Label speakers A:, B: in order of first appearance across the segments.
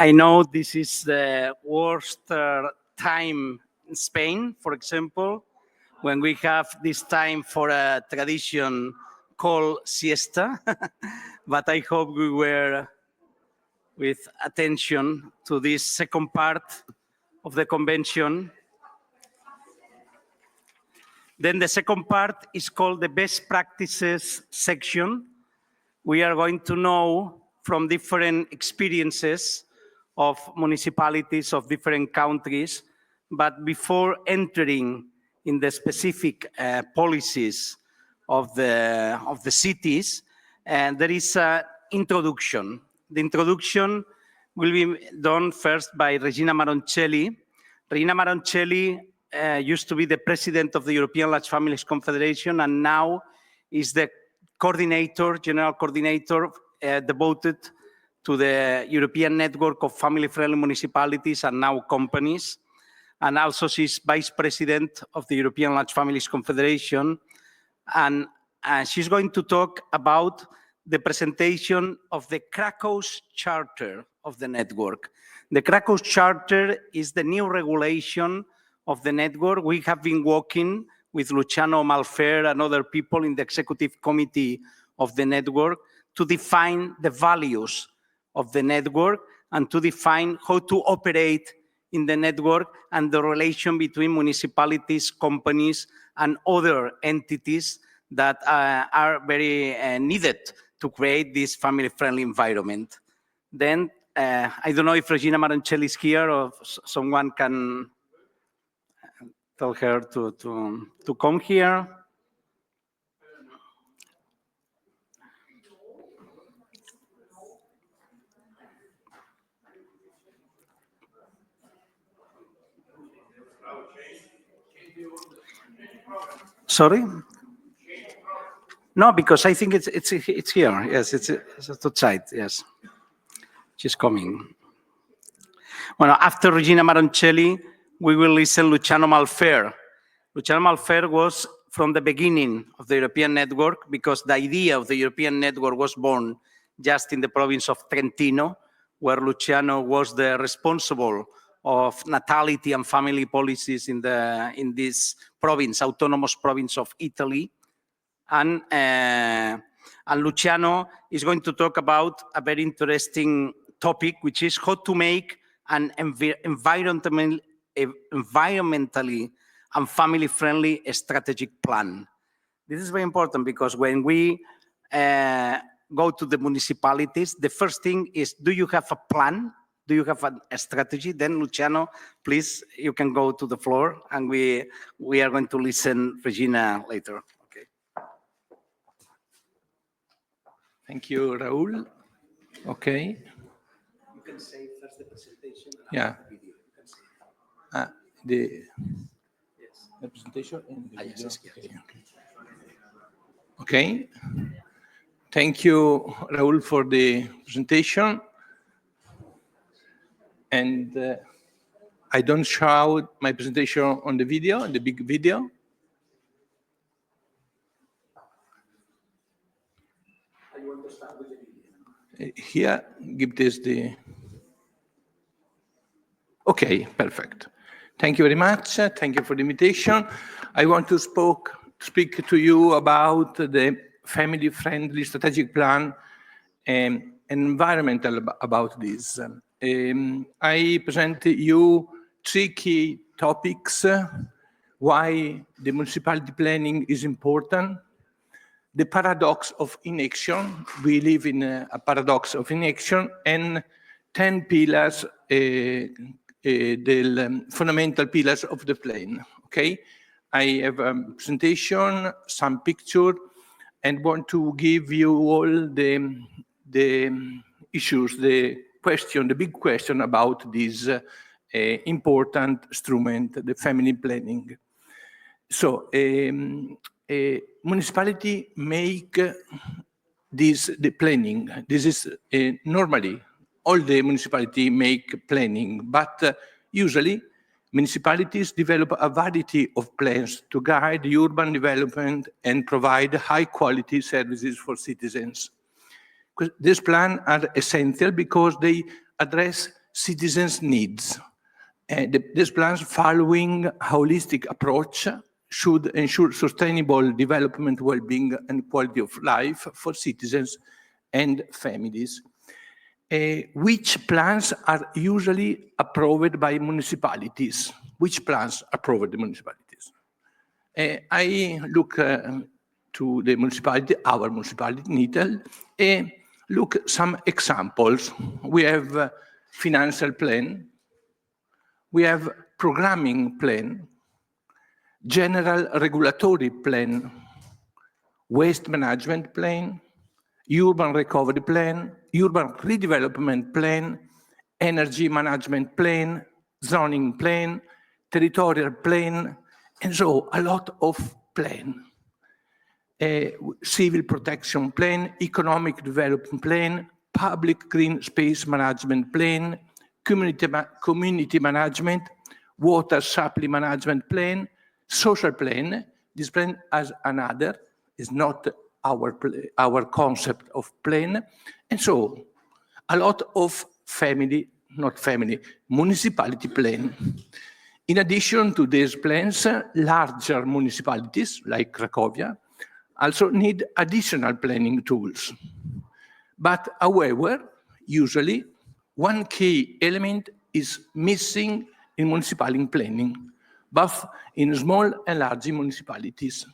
A: I know this is the worst time in Spain, for example, when we have this time for a tradition called siesta, but I hope we were with attention to this second part of the convention. Then the second part is called the best practices section. We are going to know from different experiences of municipalities of different countries, but before entering in the specific policies of the cities, there is an introduction. The introduction will be done first by Regina Maroncelli. Regina Maroncelli used to be the president of the European Large Families Confederation, and now is the coordinator, general coordinator, devoted to the European network of family-friendly municipalities and now companies. And also she's vice president of the European Large Families Confederation. And she's going to talk about the presentation of the Krakow's Charter of the network. The Krakow's Charter is the new regulation of the network. We have been working with Luciano Malfer and other people in the executive committee of the network to define the values of the network and to define how to operate in the network and the relation between municipalities, companies, and other entities that are very needed to create this family-friendly environment. Then, I don't know if Regina Maroncelli is here or someone can tell her to come here. Sorry? No, because I think it's here. Yes, it's outside. Yes, she's coming. Well, after Regina Maroncelli, we will listen Luciano Malfer. Luciano Malfer was from the beginning of the European network, because the idea of the European network was born just in the province of Trentino, where Luciano was the responsible of natality and family policies in this province, autonomous province of Italy. And Luciano is going to talk about a very interesting topic, which is how to make an environmentally and family-friendly strategic plan. This is very important because when we go to the municipalities, the first thing is, do you have a plan? Do you have a strategy? Then Luciano, please, you can go to the floor, and we are going to listen Regina later. Okay.
B: Thank you, Raul. Okay.
A: You can say first the presentation.
B: Yeah.
A: The video. You can say.
B: The presentation and the video.
A: Yes.
B: Okay. Thank you, Raul, for the presentation. And I don't show my presentation on the video, the big video.
A: I want to start with the video.
B: Here, give this the... Okay, perfect. Thank you very much. Thank you for the invitation. I want to speak to you about the family-friendly strategic plan and environmental about this. I present you 3 key topics: why the municipality planning is important, the paradox of inaction, we live in a paradox of inaction, and 10 pillars, the fundamental pillars of the plan. Okay, I have a presentation, some picture, and want to give you all the issues, the big question about this important instrument, the family planning. So, municipality make the planning. This is normally all the municipality make planning, but usually municipalities develop a variety of plans to guide urban development and provide high-quality services for citizens. These plans are essential because they address citizens' needs. These plans, following a holistic approach, should ensure sustainable development, well-being, and quality of life for citizens and families. Which plans are usually approved by municipalities? Which plans are approved by municipalities? I look to the municipality, our municipality in Italy, look some examples. We have financial plan, we have programming plan, general regulatory plan, waste management plan, urban recovery plan, urban redevelopment plan, energy management plan, zoning plan, territorial plan, and so a lot of plan. Civil protection plan, economic development plan, public green space management plan, community management, water supply management plan, social plan. This plan has another, is not our concept of plan. And so a lot of municipality plan. In addition to these plans, larger municipalities like Kraków also need additional planning tools. But however, usually one key element is missing in municipal planning, both in small and large municipalities.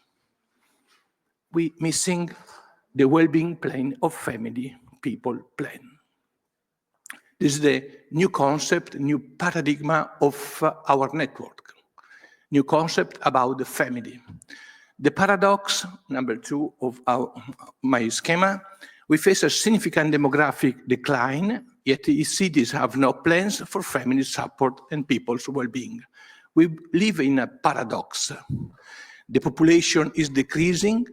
B: We're missing the well-being plan of family people plan. This is the new concept, new paradigm of our network, new concept about the family. The paradox, number 2 of my schema, we face a significant demographic decline, yet cities have no plans for family support and people's well-being. We live in a paradox. The population is decreasing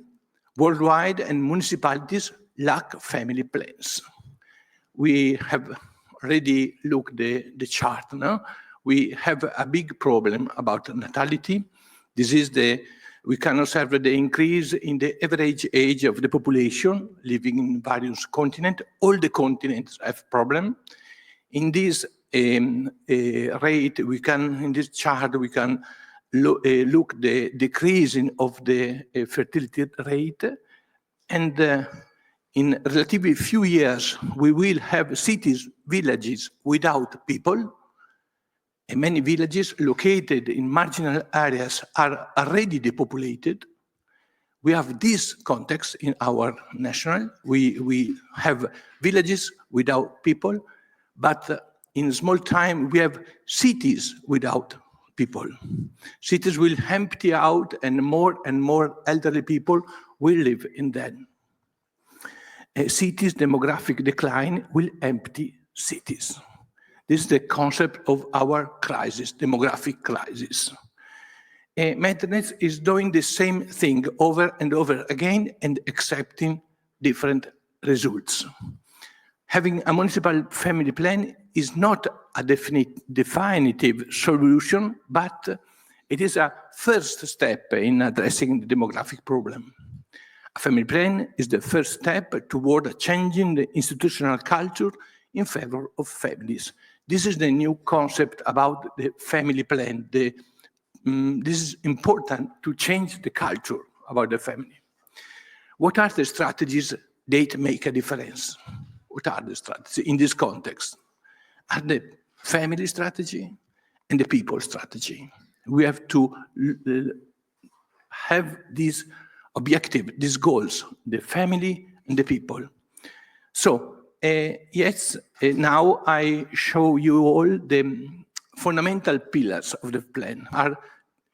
B: worldwide and municipalities lack family plans. We have already looked at the chart now. We have a big problem about natality. This is we can observe the increase in the average age of the population living in various continents. All the continents have problem. In this rate, in this chart, we can look the decreasing of the fertility rate. And in relatively few years, we will have cities, villages without people. And many villages located in marginal areas are already depopulated. We have this context in our national. We have villages without people, but in small time, we have cities without people. Cities will empty out and more elderly people will live in them. Cities' demographic decline will empty cities. This is the concept of our crisis, demographic crisis. Maintenance is doing the same thing over and over again and accepting different results. Having a municipal family plan is not a definitive solution, but it is a first step in addressing the demographic problem. A family plan is the first step toward changing the institutional culture in favor of families. This is the new concept about the family plan. This is important to change the culture about the family. What are the strategies that make a difference? What are the strategies in this context? Are the family strategy and the people strategy. We have to have this objective, these goals, the family and the people. So, yes, now I show you all the fundamental pillars of the plan. Are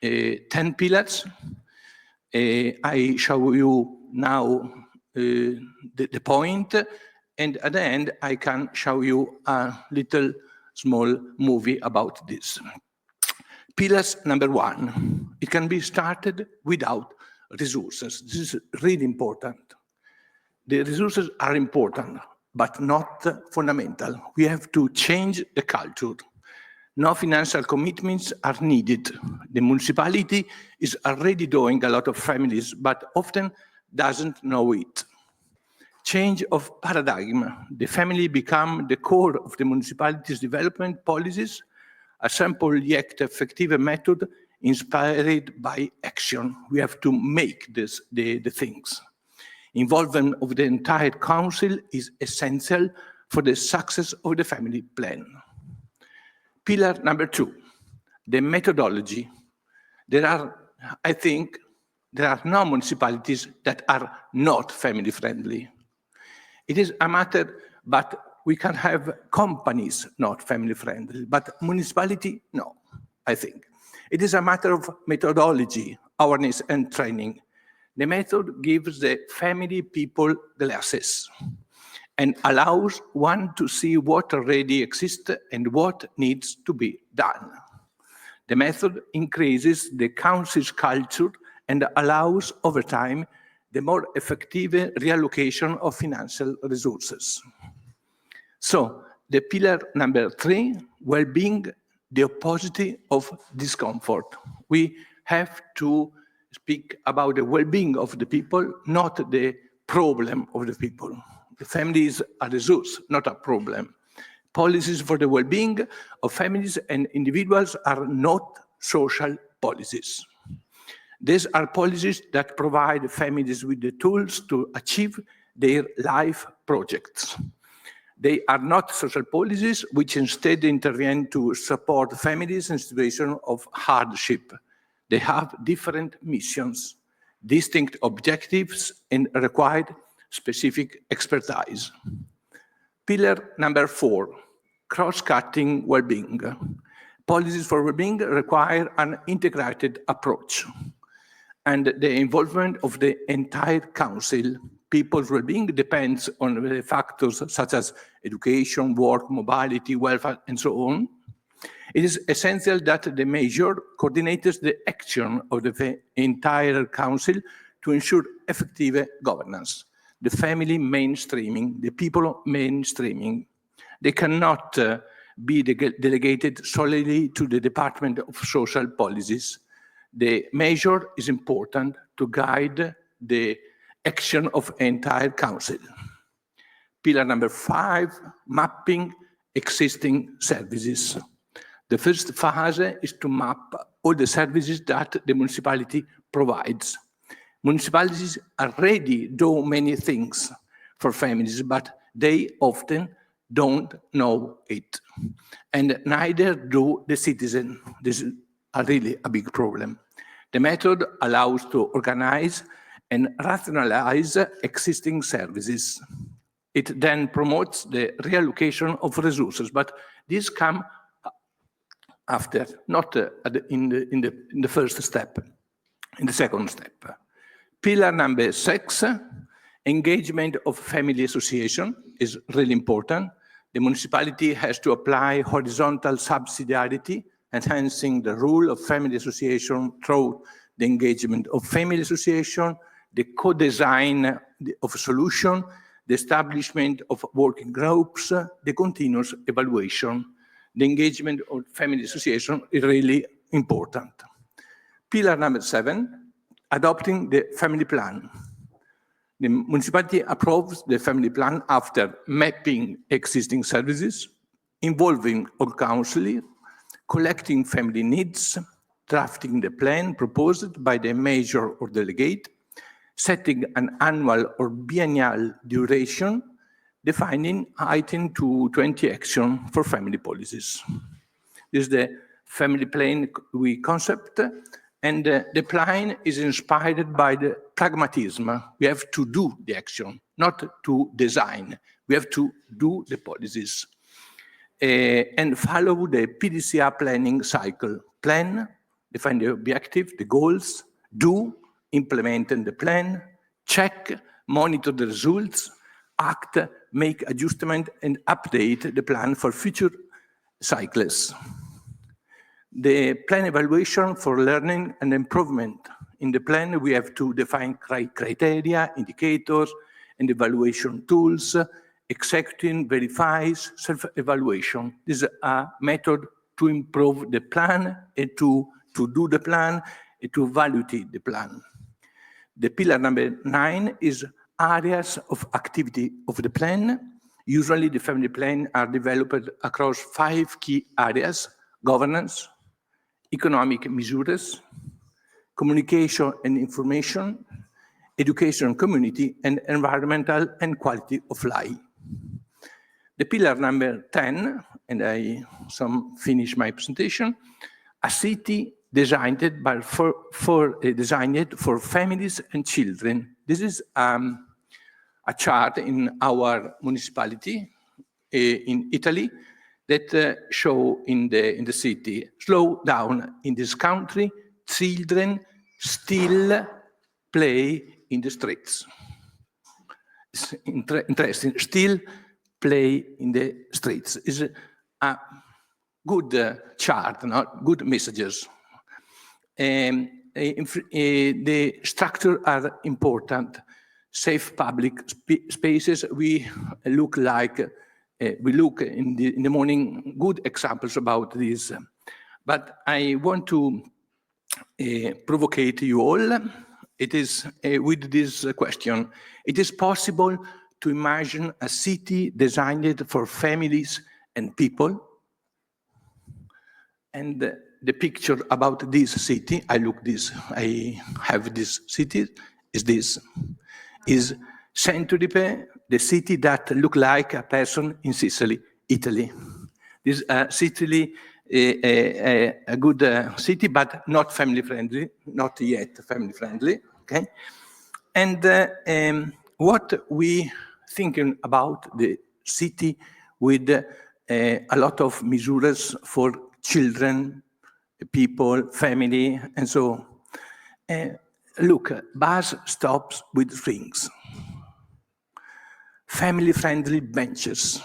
B: 10 pillars. I show you now the point, and at the end I can show you a little small movie about this. Pillars number 1, it can be started without resources. This is really important. The resources are important, but not fundamental. We have to change the culture. No financial commitments are needed. The municipality is already doing a lot of families, but often doesn't know it. Change of paradigm. The family become the core of the municipality's development policies, a simple yet effective method inspired by action. We have to make the things. Involvement of the entire council is essential for the success of the family plan. Pillar number 2, the methodology. I think there are no municipalities that are not family friendly. It is a matter, but we can have companies not family friendly, but municipality, no, I think. It is a matter of methodology, awareness, and training. The method gives the family people glasses and allows one to see what already exists and what needs to be done. The method increases the council's culture and allows, over time, the more effective reallocation of financial resources. So, the pillar number 3, well-being, the opposite of discomfort. We have to speak about the well-being of the people, not the problem of the people. The family is a resource, not a problem. Policies for the well-being of families and individuals are not social policies. These are policies that provide families with the tools to achieve their life projects. They are not social policies which instead intervene to support families in situations of hardship. They have different missions, distinct objectives, and require specific expertise. Pillar number 4, cross-cutting well-being. Policies for well-being require an integrated approach, and the involvement of the entire council. People's well-being depends on the factors such as education, work, mobility, welfare, and so on. It is essential that the measure coordinates the action of the entire council to ensure effective governance. The family mainstreaming, the people mainstreaming, they cannot be delegated solely to the Department of Social Policies. The measure is important to guide the action of entire council. Pillar number 5, mapping existing services. The first phase is to map all the services that the municipality provides. Municipalities already do many things for families, but they often don't know it. And neither do the citizen. This is really a big problem. The method allows to organize and rationalize existing services. It then promotes the reallocation of resources, but this comes after, not in the first step, in the second step. Pillar number 6, engagement of family association is really important. The municipality has to apply horizontal subsidiarity, enhancing the role of family association through the engagement of family association, the co-design of a solution, the establishment of working groups, the continuous evaluation. The engagement of family association is really important. Pillar number 7, adopting the family plan. The municipality approves the family plan after mapping existing services, involving all council, collecting family needs, drafting the plan proposed by the mayor or delegate, setting an annual or biennial duration, defining 18 to 20 action for family policies. This is the family plan concept, and the plan is inspired by the pragmatism. We have to do the action, not to design. We have to do the policies and follow the PDCA planning cycle. Plan, define the objective, the goals, do, implement the plan, check, monitor the results, act, make adjustment, and update the plan for future cycles. The plan evaluation for learning and improvement. In the plan, we have to define criteria, indicators, and evaluation tools. Executing verifies self-evaluation. This is a method to improve the plan and to do the plan and to evaluate the plan. The pillar number 9 is areas of activity of the plan. Usually the family plan are developed across 5 key areas: governance, economic measures, communication and information, education and community, and environmental and quality of life. The pillar number 10, and I finish my presentation, a city designed for families and children. This is a chart in our municipality in Italy that show in the city, slow down in this country, children still play in the streets. It's interesting, still play in the streets. Is a good chart, not good messages. The structure are important. Safe public spaces. We look in the morning good examples about this. But I want to provocate you all. It is with this question. It is possible to imagine a city designed for families and people. And the picture about this city, I have this city, is this. Is Saint-Tropez, the city that look like a person in Sicily, Italy. This Sicily, a good city, but not family friendly, not yet family friendly. Okay, and what we thinking about the city with a lot of measures for children, people, family, and so. Look, bus stops with swings, family-friendly benches,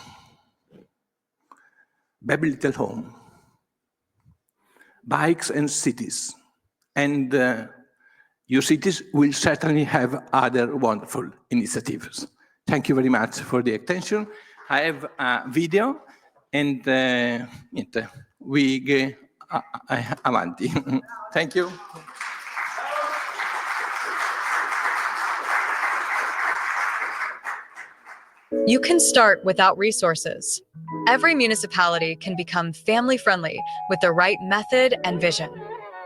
B: baby little home, bikes and cities. And your cities will certainly have other wonderful initiatives. Thank you very much for the attention. I have a video and we go avanti. Thank you.
C: You can start without resources. Every municipality can become family-friendly with the right method and vision.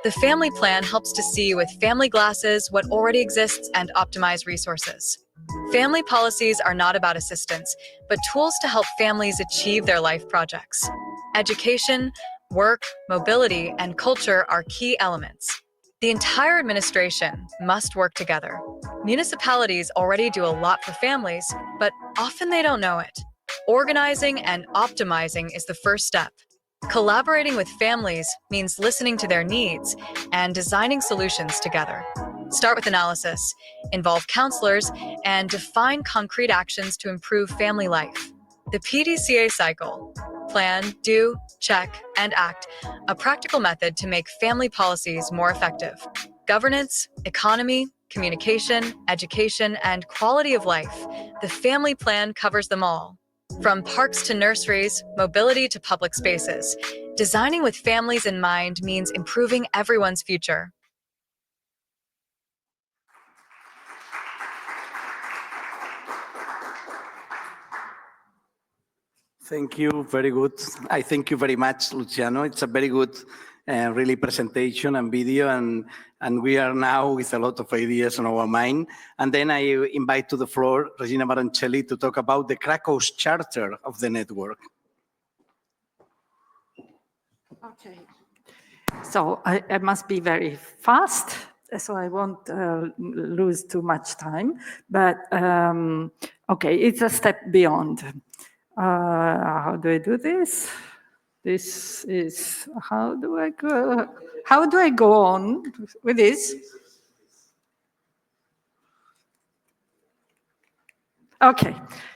C: The family plan helps to see with family glasses what already exists and optimize resources. Family policies are not about assistance, but tools to help families achieve their life projects. Education, work, mobility, and culture are key elements. The entire administration must work together. Municipalities already do a lot for families, but often they don't know it. Organizing and optimizing is the first step. Collaborating with families means listening to their needs and designing solutions together. Start with analysis, involve counselors, and define concrete actions to improve family life. The PDCA cycle: plan, do, check, and act, a practical method to make family policies more effective. Governance, economy, communication, education, and quality of life. The family plan covers them all. From parks to nurseries, mobility to public spaces. Designing with families in mind means improving everyone's future.
A: Thank you, very good. I thank you very much, Luciano. It's a very good really presentation and video, and we are now with a lot of ideas on our mind. And then I invite to the floor Regina Baroncelli to talk about the Krakow's charter of the network.
D: Okay, so I must be very fast, so I won't lose too much time, but okay, it's a step beyond. How do I do this? This is, how do I go on with this? Okay,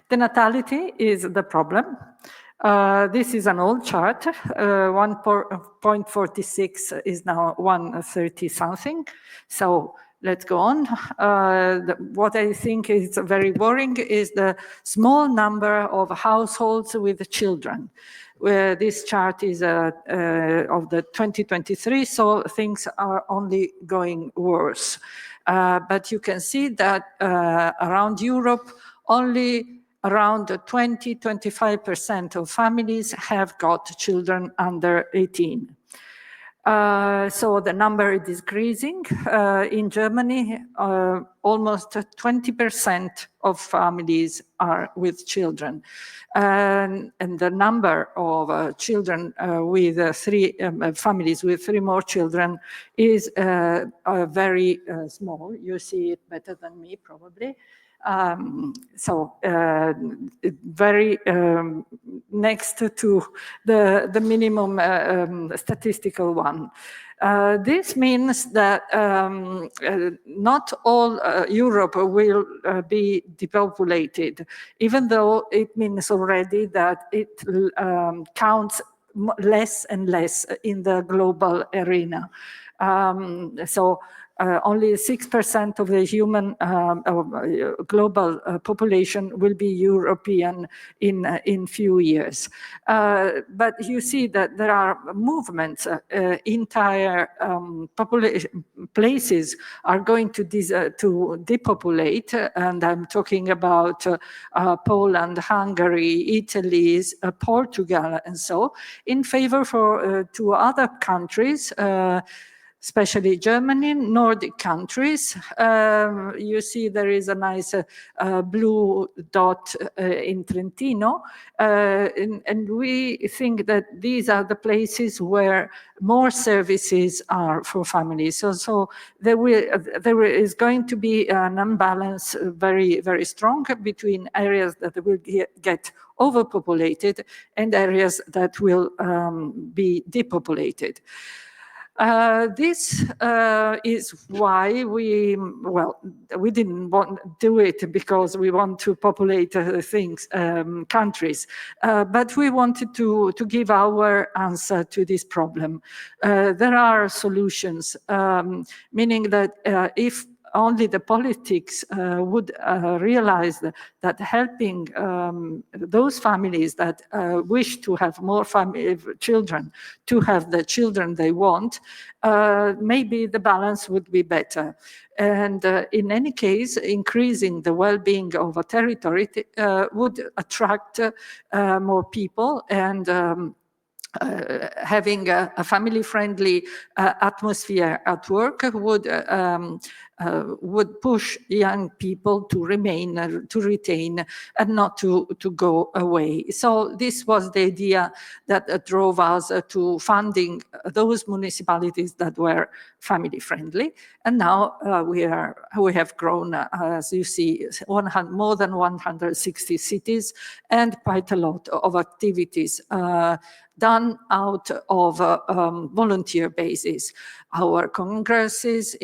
D: the natality is the problem. This is an old chart. 1.46 is now 130 something. So let's go on. What I think is very worrying is the small number of households with children. where this chart is of the 2023, so things are only going worse. But you can see that around Europe, only around 20-25% of families have got children under 18. So the number is decreasing. In Germany, almost 20% of families are with children. And the number of children with families with 3 more children is very small. You see it better than me, probably. Very next to the minimum statistical one. This means that not all Europe will be depopulated, even though it means already that it counts less and less in the global arena. Only 6% of the human global population will be European in few years. But you see that there are movements, entire population places are going to depopulate, and I'm talking about Poland, Hungary, Italy, Portugal, and so, in favor to other countries, especially Germany, Nordic countries. You see there is a nice blue dot in Trentino. And we think that these are the places where more services are for families. So there is going to be an imbalance very, very strong between areas that will get overpopulated and areas that will be depopulated. This is why we didn't want to do it because we want to populate countries, but we wanted to give our answer to this problem. There are solutions, meaning that if only the politics would realize that helping those families that wish to have more children to have the children they want, maybe the balance would be better. And in any case, increasing the well-being of a territory would attract more people, and having a family-friendly atmosphere at work would push young people to remain, to retain, and not to go away. So this was the idea that drove us to funding those municipalities that were family-friendly. And now we have grown, as you see, more than 160 cities and quite a lot of activities done out of volunteer basis. Our congresses,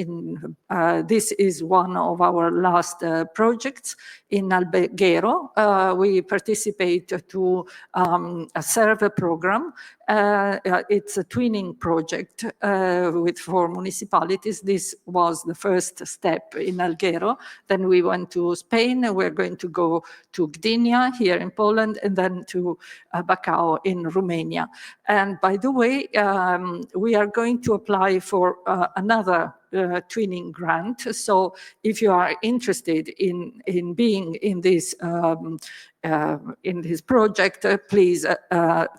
D: this is one of our last projects in Alberghero. We participate to a survey program. It's a twinning project with 4 municipalities. This was the first step in Alghero. Then we went to Spain. We're going to go to Gdynia here in Poland, and then to Bacău in Romania. And by the way, we are going to apply for another twinning grant. So if you are interested in being in this project, please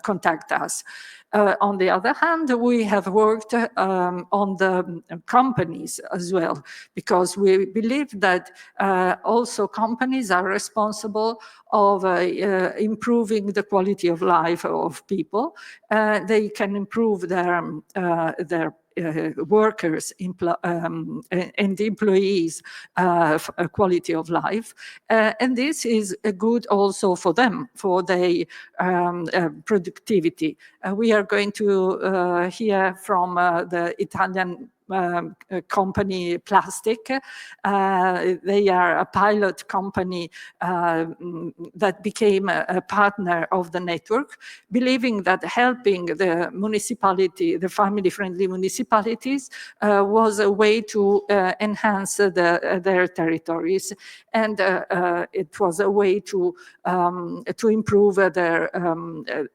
D: contact us. On the other hand, we have worked on the companies as well, because we believe that also companies are responsible of improving the quality of life of people. They can improve their workers and employees' quality of life. And this is good also for them, for their productivity. We are going to hear from the Italian company Plastic. They are a pilot company that became a partner of the network, believing that helping the municipality, the family-friendly municipalities, was a way to enhance their territories, and it was a way to improve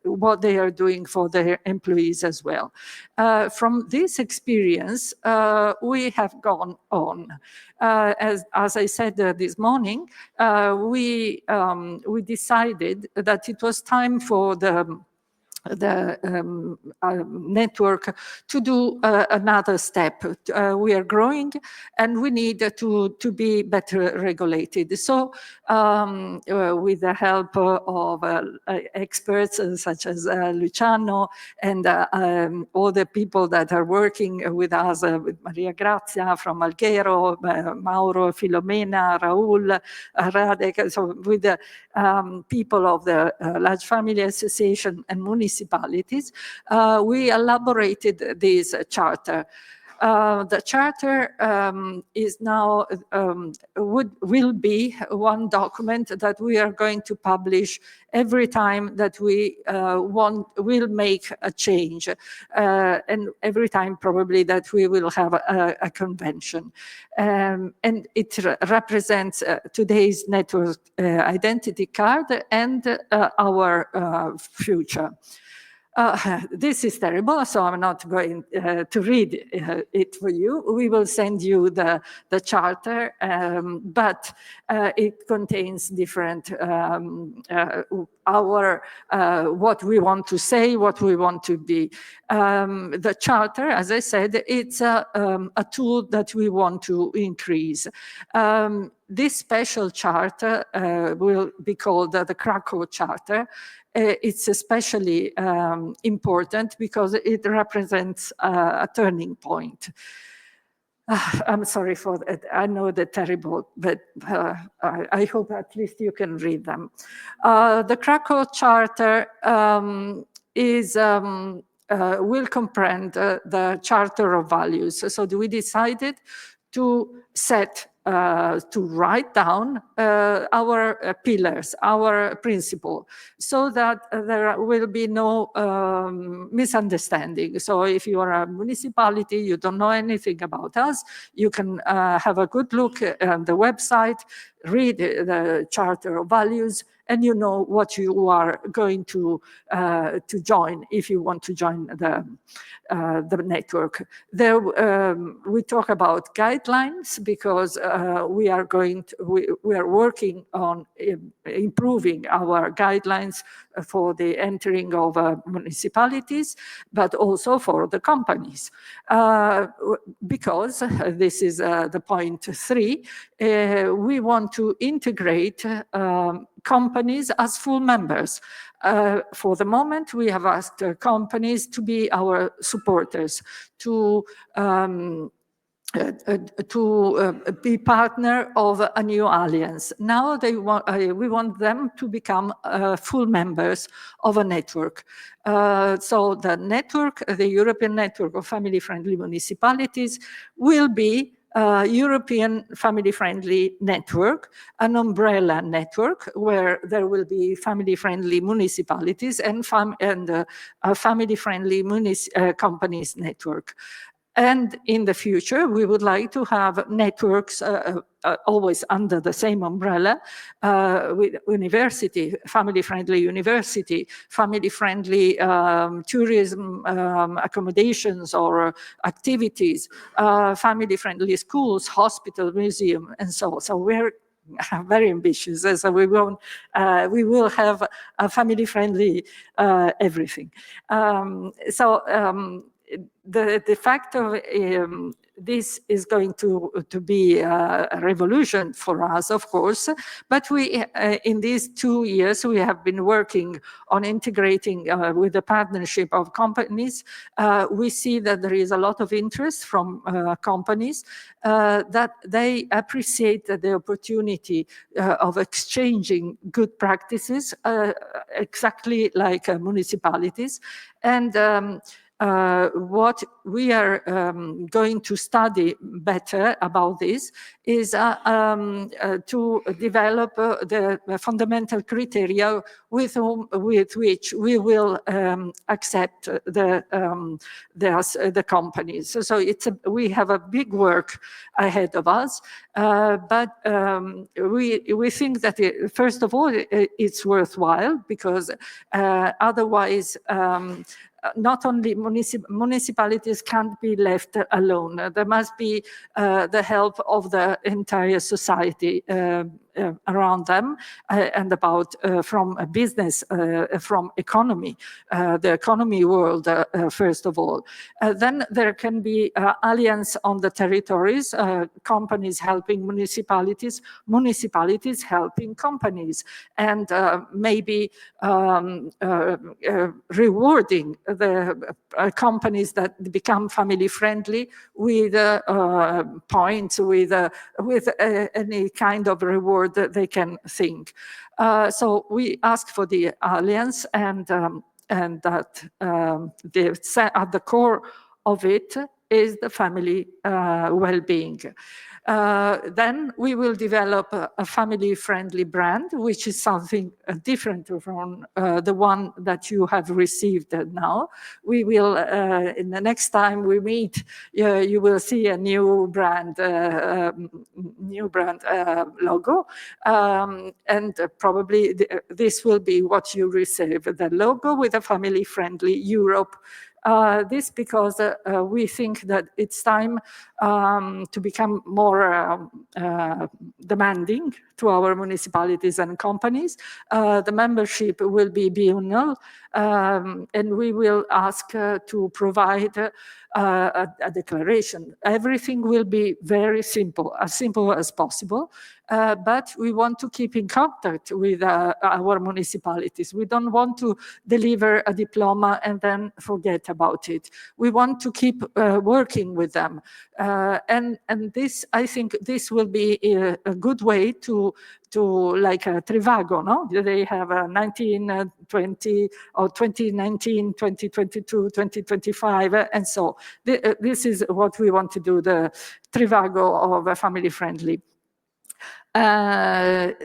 D: what they are doing for their employees as well. From this experience, we have gone on. As I said this morning, we decided that it was time for the network to do another step. We are growing and we need to be better regulated. So with the help of experts such as Luciano and all the people that are working with us, with Maria Grazia from Alghero, Mauro, Filomena, Raul, Radek, so with the people of the Large Family Association and municipalities, we elaborated this charter. The charter is now will be one document that we are going to publish every time that we will make a change, and every time probably that we will have a convention. And it represents today's network identity card and our future. This is terrible, so I'm not going to read it for you. We will send you the charter, but it contains different what we want to say, what we want to be. The charter, as I said, it's a tool that we want to increase. This special charter will be called the Kraków Charter. It's especially important because it represents a turning point. I'm sorry for that. I know they're terrible, but I hope at least you can read them. The Kraków Charter will comprehend the Charter of Values. So we decided to write down our pillars, our principle, so that there will be no misunderstanding. So if you are a municipality, you don't know anything about us, you can have a good look at the website, read the Charter of Values, and you know what you are going to join if you want to join the network. There, we talk about guidelines because we are working on improving our guidelines for the entering of municipalities, but also for the companies. Because this is the point 3, we want to integrate companies as full members. For the moment, we have asked companies to be our supporters, to be partner of a new alliance. Now we want them to become full members of a network. So the network, the European Network of Family-Friendly Municipalities, will be European family-friendly network, an umbrella network where there will be family-friendly municipalities and a family-friendly companies network. And in the future, we would like to have networks always under the same umbrella with university, family-friendly university, family-friendly tourism accommodations or activities, family-friendly schools, hospital, museum, and so on. So we're very ambitious, so we will have a family-friendly everything. The fact of this is going to be a revolution for us, of course, but we, in these 2 years, we have been working on integrating with the partnership of companies. We see that there is a lot of interest from companies that they appreciate the opportunity of exchanging good practices, exactly like municipalities. And What we are going to study better about this is to develop the fundamental criteria with which we will accept the companies. So we have a big work ahead of us, but we think that first of all it's worthwhile, because otherwise not only municipalities can't be left alone. There must be the help of the entire society around them, and about from a business, from economy, the economy world, first of all. Then there can be alliance on the territories, companies helping municipalities, municipalities helping companies, and maybe rewarding the companies that become family friendly with points, with any kind of reward that they can think. So we ask for the alliance, and that at the core of it is the family well-being. Then we will develop a family-friendly brand, which is something different from the one that you have received now. We will, in the next time we meet, you will see a new brand logo, and probably this will be what you receive, the logo with a family-friendly Europe. This because we think that it's time to become more demanding to our municipalities and companies. The membership will be biannual, and we will ask to provide a declaration. Everything will be very simple, as simple as possible. But we want to keep in contact with our municipalities. We don't want to deliver a diploma and then forget about it. We want to keep working with them. And this, I think this will be a good way to like a Trivago, no? They have 1920 or 2019, 2022, 2025, and so this is what we want to do, the Trivago of a family friendly. The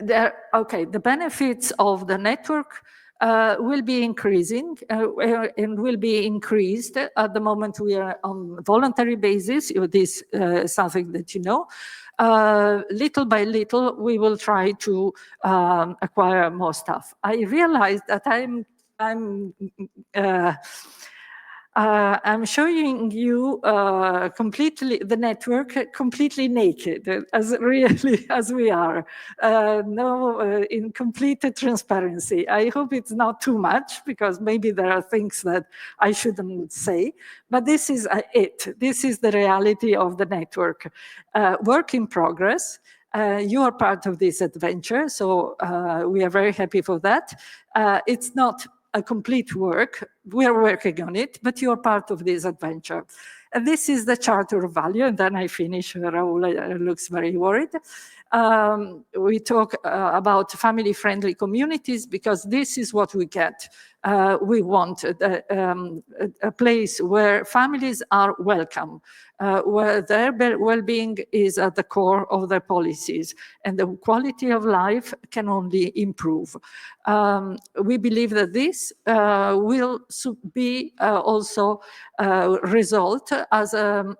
D: benefits of the network will be increasing and will be increased. At the moment we are on voluntary basis. This is something that you know. Little by little we will try to acquire more stuff. I realized that I'm showing you completely the network completely naked, as really as we are, in complete transparency. I hope it's not too much, because maybe there are things that I shouldn't say, but this is it. This is the reality of the network. Work in progress. You are part of this adventure, so we are very happy for that. It's not a complete work. We are working on it, but you're part of this adventure. And this is the Charter of Value, and then I finish. Raul looks very worried. We talk about family-friendly communities, because this is what we get. We want a place where families are welcome, where their well-being is at the core of their policies, and the quality of life can only improve. We believe that this will be also result as a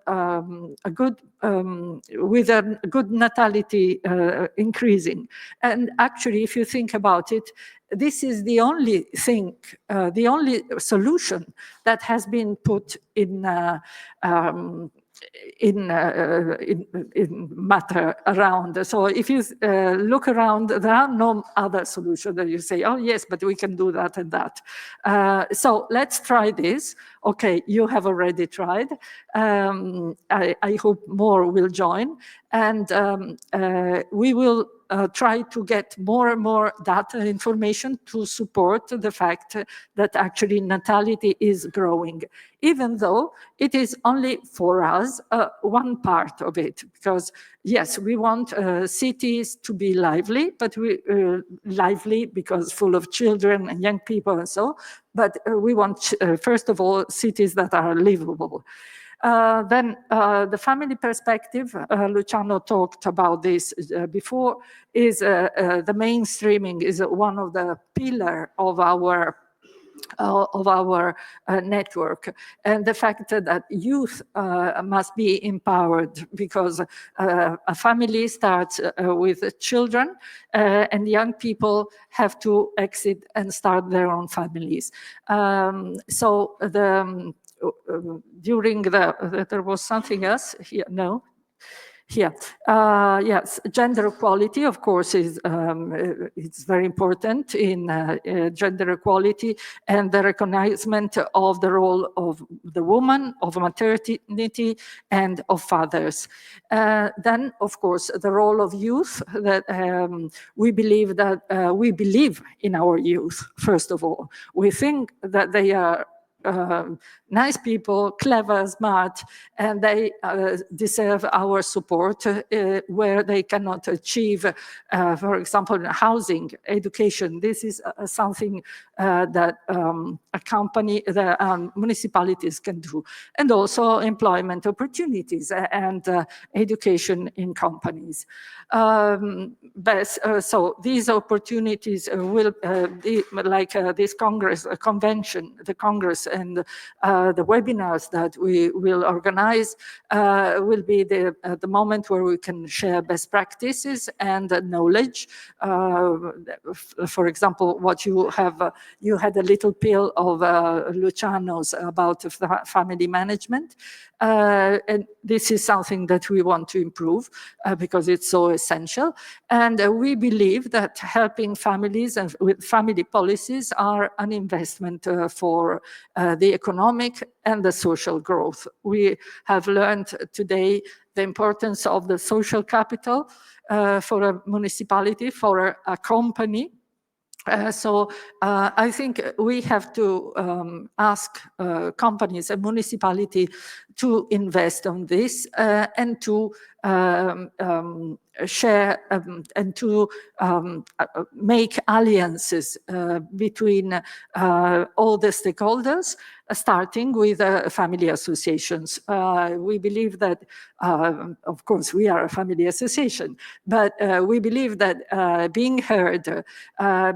D: good with a good natality increasing. And actually, if you think about it, this is the only thing, the only solution that has been put in matter around. So if you look around, there are no other solutions that you say, oh yes, but we can do that and that. So let's try this. Okay, you have already tried. I hope more will join, and we will try to get more and more data information to support the fact that actually natality is growing, even though it is only for us one part of it. Because yes, we want cities to be lively, but lively because full of children and young people and so, but we want, first of all, cities that are livable. Then the family perspective, Luciano talked about this before, is the mainstreaming is one of the pillars of our network, and the fact that youth must be empowered, because a family starts with children, and young people have to exit and start their own families. So the during the there was something else here. No. Here, yes, gender equality, of course, is it's very important in gender equality and the recognition of the role of the woman, of maternity, and of fathers. Then, of course, the role of youth. That we believe in our youth. First of all, we think that they are nice people, clever, smart, and they deserve our support where they cannot achieve, for example, housing, education. This is something that the municipalities can do, and also employment opportunities and education in companies. So these opportunities will, like this convention, the Congress, and the webinars that we will organize will be the moment where we can share best practices and knowledge. For example, what you have, you had a little pill of Luciano's about family management. And this is something that we want to improve because it's so essential. And we believe that helping families and with family policies are an investment for the economic and the social growth. We have learned today the importance of the social capital for a municipality, for a company. So I think we have to ask companies and municipality to invest on this and to share and to make alliances between all the stakeholders, starting with family associations. We believe that, of course, we are a family association, but we believe that being heard,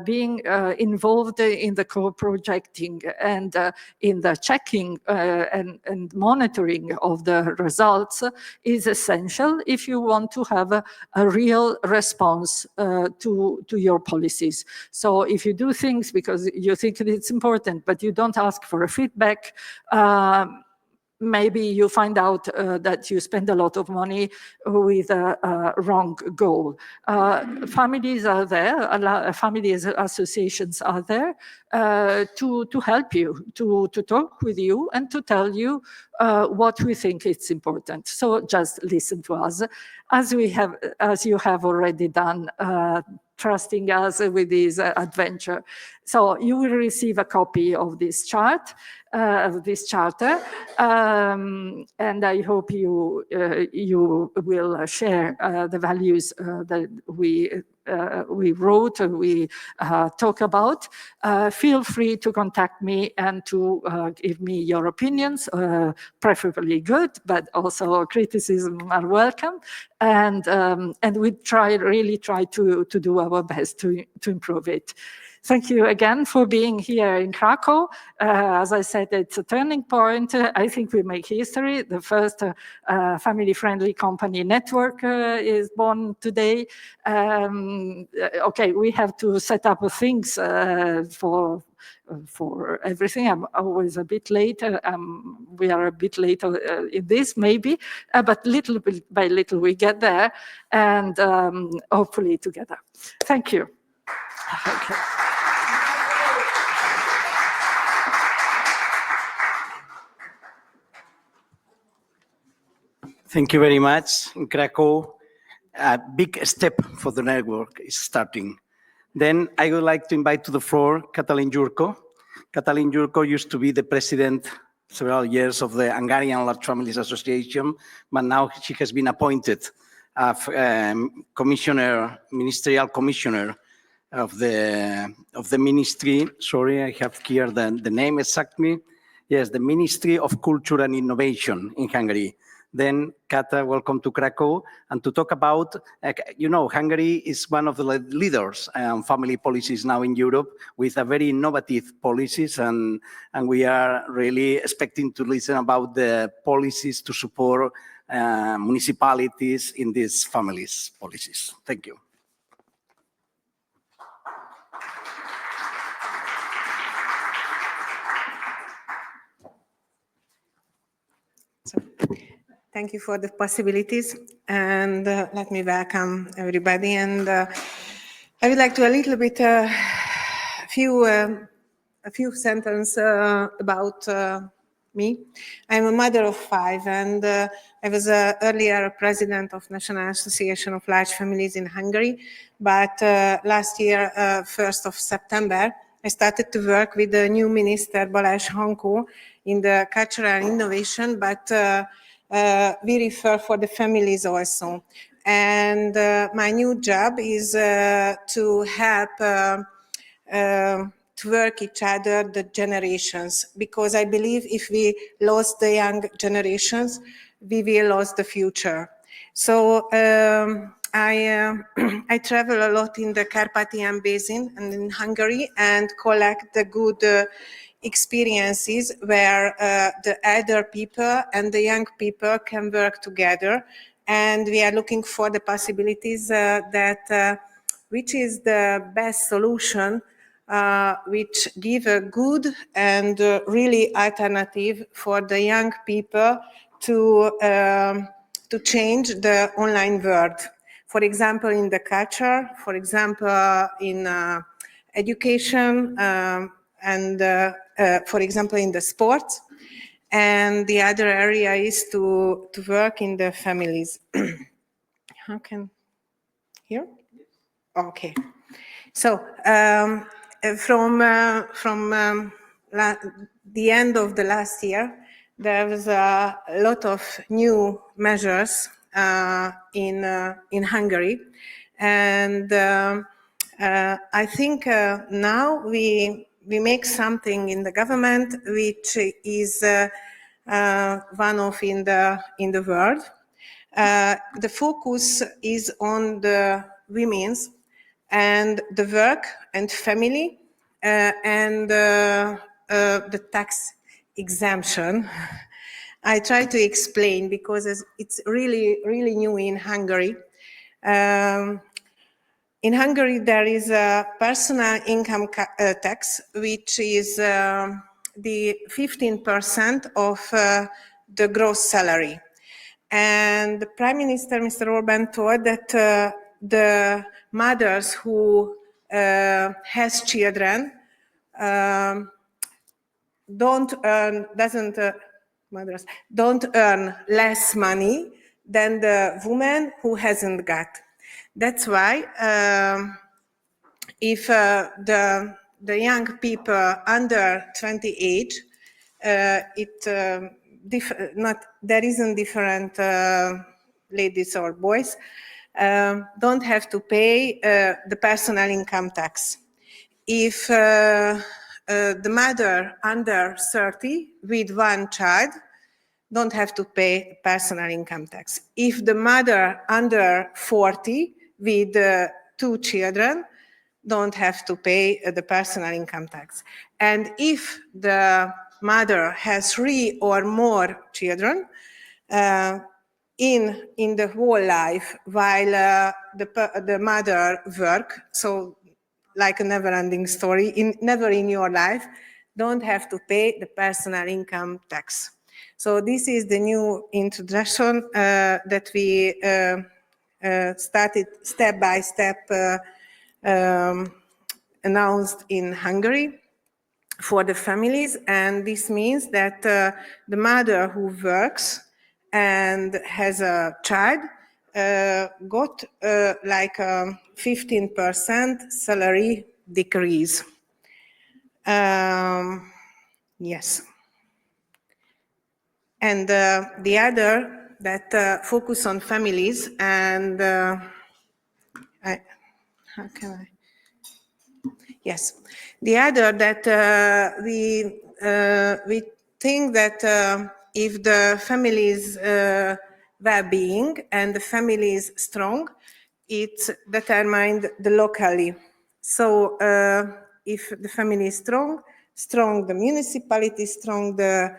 D: being involved in the co-projecting and in the checking and monitoring of the results is essential if you want to have a real response to your policies. So if you do things because you think it's important, but you don't ask for a feedback, maybe you find out that you spend a lot of money with a wrong goal. Families are there, family associations are there to help you, to talk with you and to tell you what we think is important. So just listen to us, as you have already done, trusting us with this adventure. So you will receive a copy of this chart, of this charter, and I hope you will share the values that we wrote, we talk about. Feel free to contact me and to give me your opinions, preferably good, but also criticism are welcome. And we really try to do our best to improve it. Thank you again for being here in Kraków. As I said, it's a turning point. I think we make history. The first family-friendly company network is born today. Okay, we have to set up things for everything. I'm always a bit late. We are a bit late in this, maybe, but little bit by little we get there, and hopefully together. Thank you. Okay.
A: Thank you very much. In Kraków, a big step for the network is starting. Then I would like to invite to the floor Katalin Jurko. Katalin Jurko used to be the president several years of the Hungarian Large Families Association, but now she has been appointed commissioner, ministerial commissioner of the ministry. Sorry, I have here the name exactly. Yes, the Ministry of Culture and Innovation in Hungary. Then, Kata, welcome to Krakow. And to talk about, Hungary is one of the leaders family policies now in Europe with a very innovative policies. And we are really expecting to listen about the policies to support municipalities in these families policies. Thank you.
E: Thank you for the possibilities, and let me welcome everybody. And I would like to a little bit, a few sentences about me. I'm a mother of 5, and I was earlier president of National Association of Large Families in Hungary. But last year, 1st of September, I started to work with the new minister, Balázs Hankó, in the cultural innovation, but we refer for the families also. And my new job is to help to work each other, the generations, because I believe if we lost the young generations, we will lose the future. So I travel a lot in the Carpathian Basin and in Hungary and collect the good experiences where the elder people and the young people can work together. And we are looking for the possibilities which is the best solution which give a good and really alternative for the young people to change the online world. For example, in the culture, for example, in education, and for example, in the sports. And the other area is to work in the families. How can, here? Okay. So from the end of the last year, there was a lot of new measures in Hungary. And I think now we make something in the government which is one of in the world. The focus is on the women's and the work and family and the tax exemption. I try to explain because it's really, really new in Hungary. In Hungary, there is a personal income tax, which is the 15% of the gross salary. And the Prime Minister, Mr. Orbán, told that the mothers who has children don't earn less money than the woman who hasn't got. That's why if the young people under 20 age, there isn't different ladies or boys, don't have to pay the personal income tax. If the mother under 30 with 1 child don't have to pay personal income tax. If the mother under 40 with 2 children don't have to pay the personal income tax. And if the mother has 3 or more children in the whole life while the mother work, so like a never-ending story, never in your life, don't have to pay the personal income tax. So this is the new introduction that we started step by step announced in Hungary for the families. And this means that the mother who works and has a child got like 15% salary decrease. Yes. And the other that focus on families and how can I? Yes, the other that we think that if the family is well-being and the family is strong, it's determined locally. So if the family is strong, the municipality is strong, the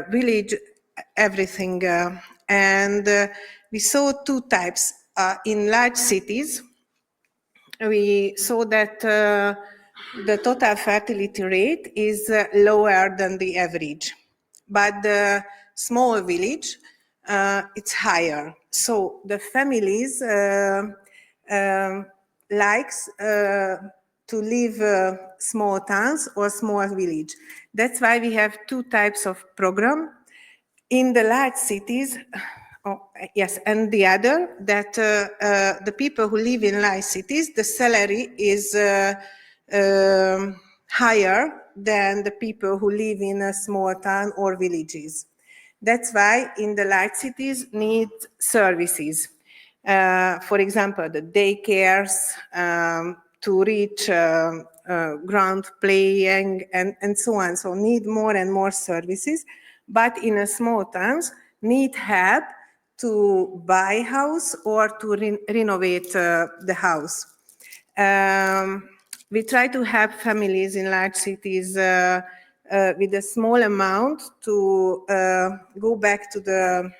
E: village, everything. And we saw two types in large cities. We saw that the total fertility rate is lower than the average, but the small village, it's higher. So the families likes to live small towns or small village. That's why we have two types of program. In the large cities, yes, and the other, that the people who live in large cities, the salary is higher than the people who live in a small town or villages. That's why in the large cities need services. For example, the daycares, to reach ground playing and so on. So need more and more services. But in a small towns, need help to buy house or to renovate the house. We try to help families in large cities with a small amount to go back to the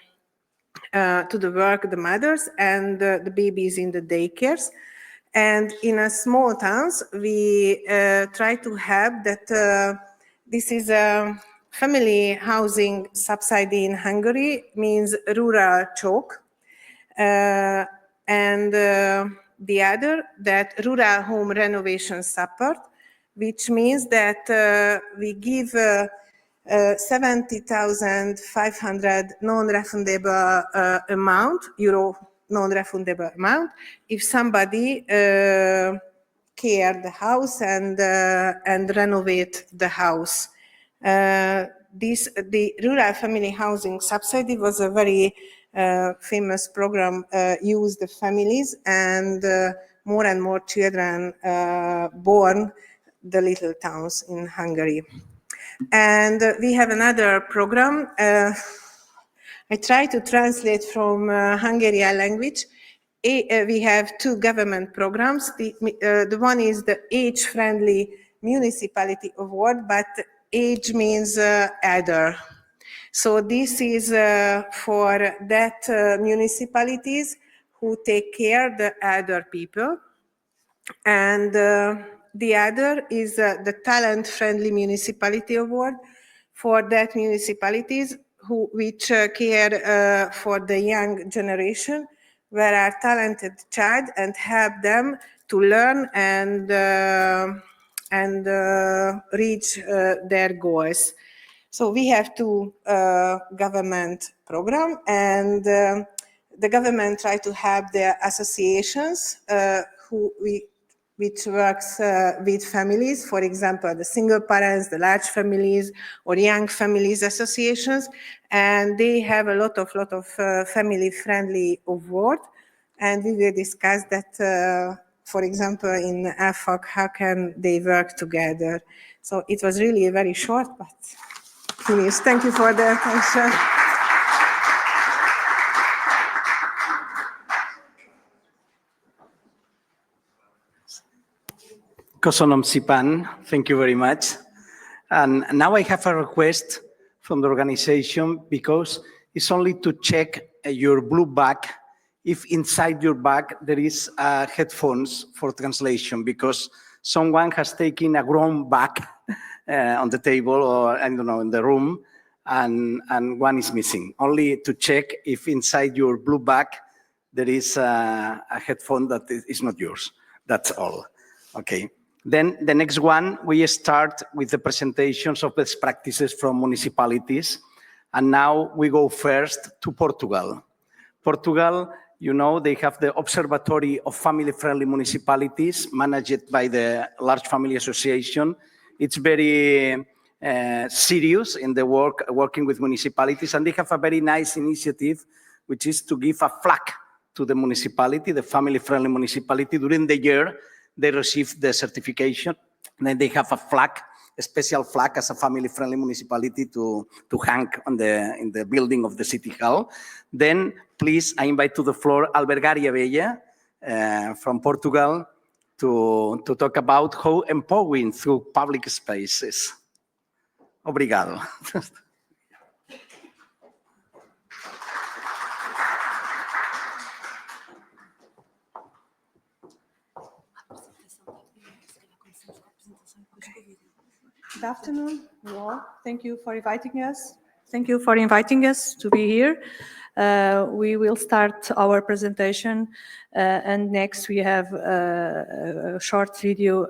E: work, the mothers and the babies in the daycares. And in a small towns, we try to help that this is a family housing subsidy in Hungary, means rural chalk. And the other, that rural home renovation support, which means that we give 70,500 non-refundable euro non-refundable amount if somebody care the house and renovate the house. The rural family housing subsidy was a very famous program used the families, and more and more children born the little towns in Hungary. And we have another program. I try to translate from Hungarian language. We have two government programs. The one is the age-friendly municipality award, but age means elder. So this is for that municipalities who take care of the elder people. And the other is the talent-friendly municipality award for that municipalities which care for the young generation, where are talented child and help them to learn and reach their goals. So we have two government program, and the government try to help the associations which works with families, for example, the single parents, the large families, or young families associations, and they have a lot of family-friendly award, and we will discuss that, for example, in ELFAC, how can they work together. So it was really very short, but finished. Thank you for the attention.
A: Köszönöm szépen. Thank you very much. And now I have a request from the organization, because it's only to check your blue bag if inside your bag there is headphones for translation, because someone has taken a grown bag on the table, or I don't know, in the room, and one is missing. Only to check if inside your blue bag there is a headphone that is not yours. That's all. Okay. Then the next one, we start with the presentations of best practices from municipalities. And now we go first to Portugal. Portugal, you know, they have the Observatory of Family-Friendly Municipalities managed by the Large Family Association. It's very serious in the working with municipalities, and they have a very nice initiative, which is to give a flag to the municipality, the family-friendly municipality. During the year, they receive the certification, and then they have a flag, a special flag as a family-friendly municipality to hang on in the building of the City Hall. Then, please, I invite to the floor Albergaria Bella from Portugal to talk about how empowering through public spaces. Obrigado.
F: Good afternoon, you all. Thank you for inviting us. Thank you for inviting us to be here. We will start our presentation, and next we have a short video,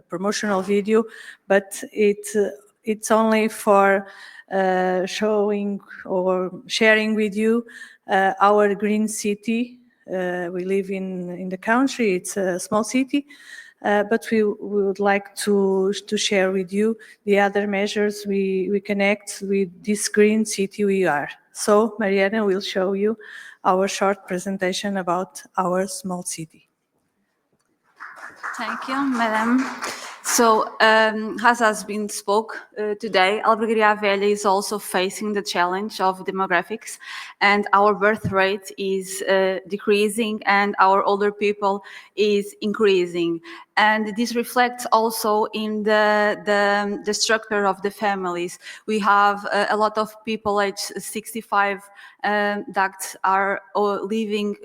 F: promotional video, but it's only for showing or sharing with you our green city. We live in the country. It's a small city. But we would like to share with you the other measures we connect with this green city we are. So Mariana will show you our short presentation about our small city.
G: Thank you, Madam. So, as has been spoke today, Albergaria Velha is also facing the challenge of demographics, and our birth rate is decreasing, and our older people is increasing. And this reflects also in the structure of the families. We have a lot of people aged 65 that are living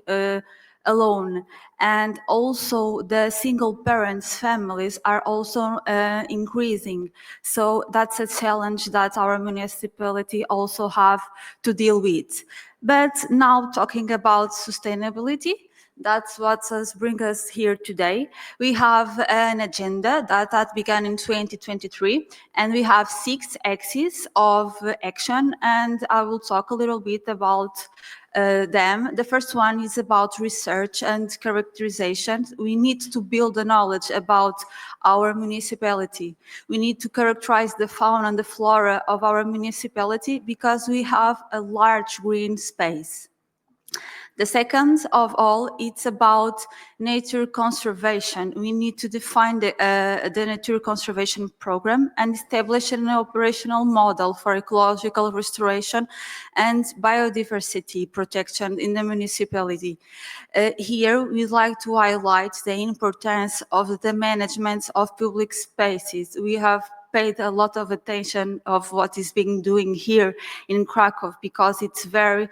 G: alone, and also the single parents families are also increasing. So that's a challenge that our municipality also have to deal with. But now talking about sustainability, that's what has bring us here today. We have an agenda that began in 2023, and we have 6 axes of action, and I will talk a little bit about them. The first one is about research and characterization. We need to build the knowledge about our municipality. We need to characterize the fauna and the flora of our municipality because we have a large green space. The second of all, it's about nature conservation. We need to define the nature conservation program and establish an operational model for ecological restoration and biodiversity protection in the municipality. Here, we'd like to highlight the importance of the management of public spaces. We have paid a lot of attention of what is being doing here in Kraków because it's very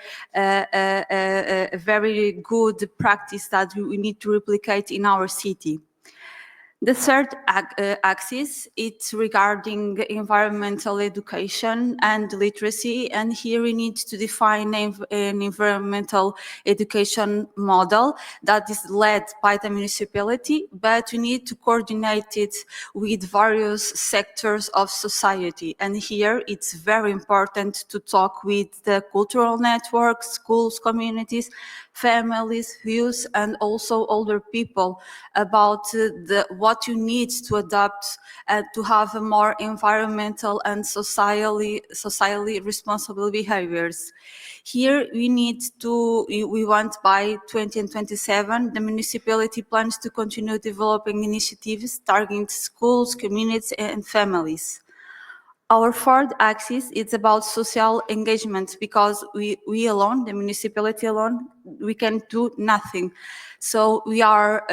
G: good practice that we need to replicate in our city. The third axis, it's regarding environmental education and literacy, and here we need to define an environmental education model that is led by the municipality, but we need to coordinate it with various sectors of society. And here it's very important to talk with the cultural networks, schools, communities, families, youth, and also older people about what you need to adopt to have a more environmental and socially responsible behaviors. Here we want by 2027, the municipality plans to continue developing initiatives targeting schools, communities, and families. Our fourth axis is about social engagement because we alone, the municipality alone, we can do nothing. So we are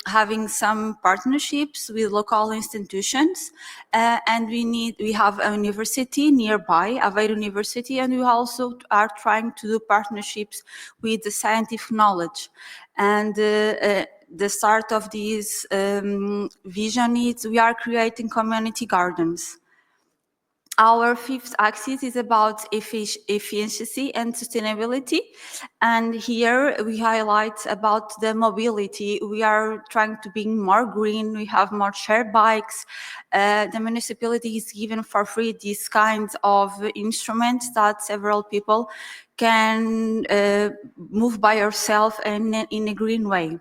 G: having some partnerships with local institutions, and we have a university nearby, Aveiro University, and we also are trying to do partnerships with the scientific knowledge. And the start of this vision is we are creating community gardens. Our fifth axis is about efficiency and sustainability. And here we highlight about the mobility. We are trying to be more green. We have more shared bikes. The municipality is given for free these kinds of instruments that several people can move by yourself and in a green way.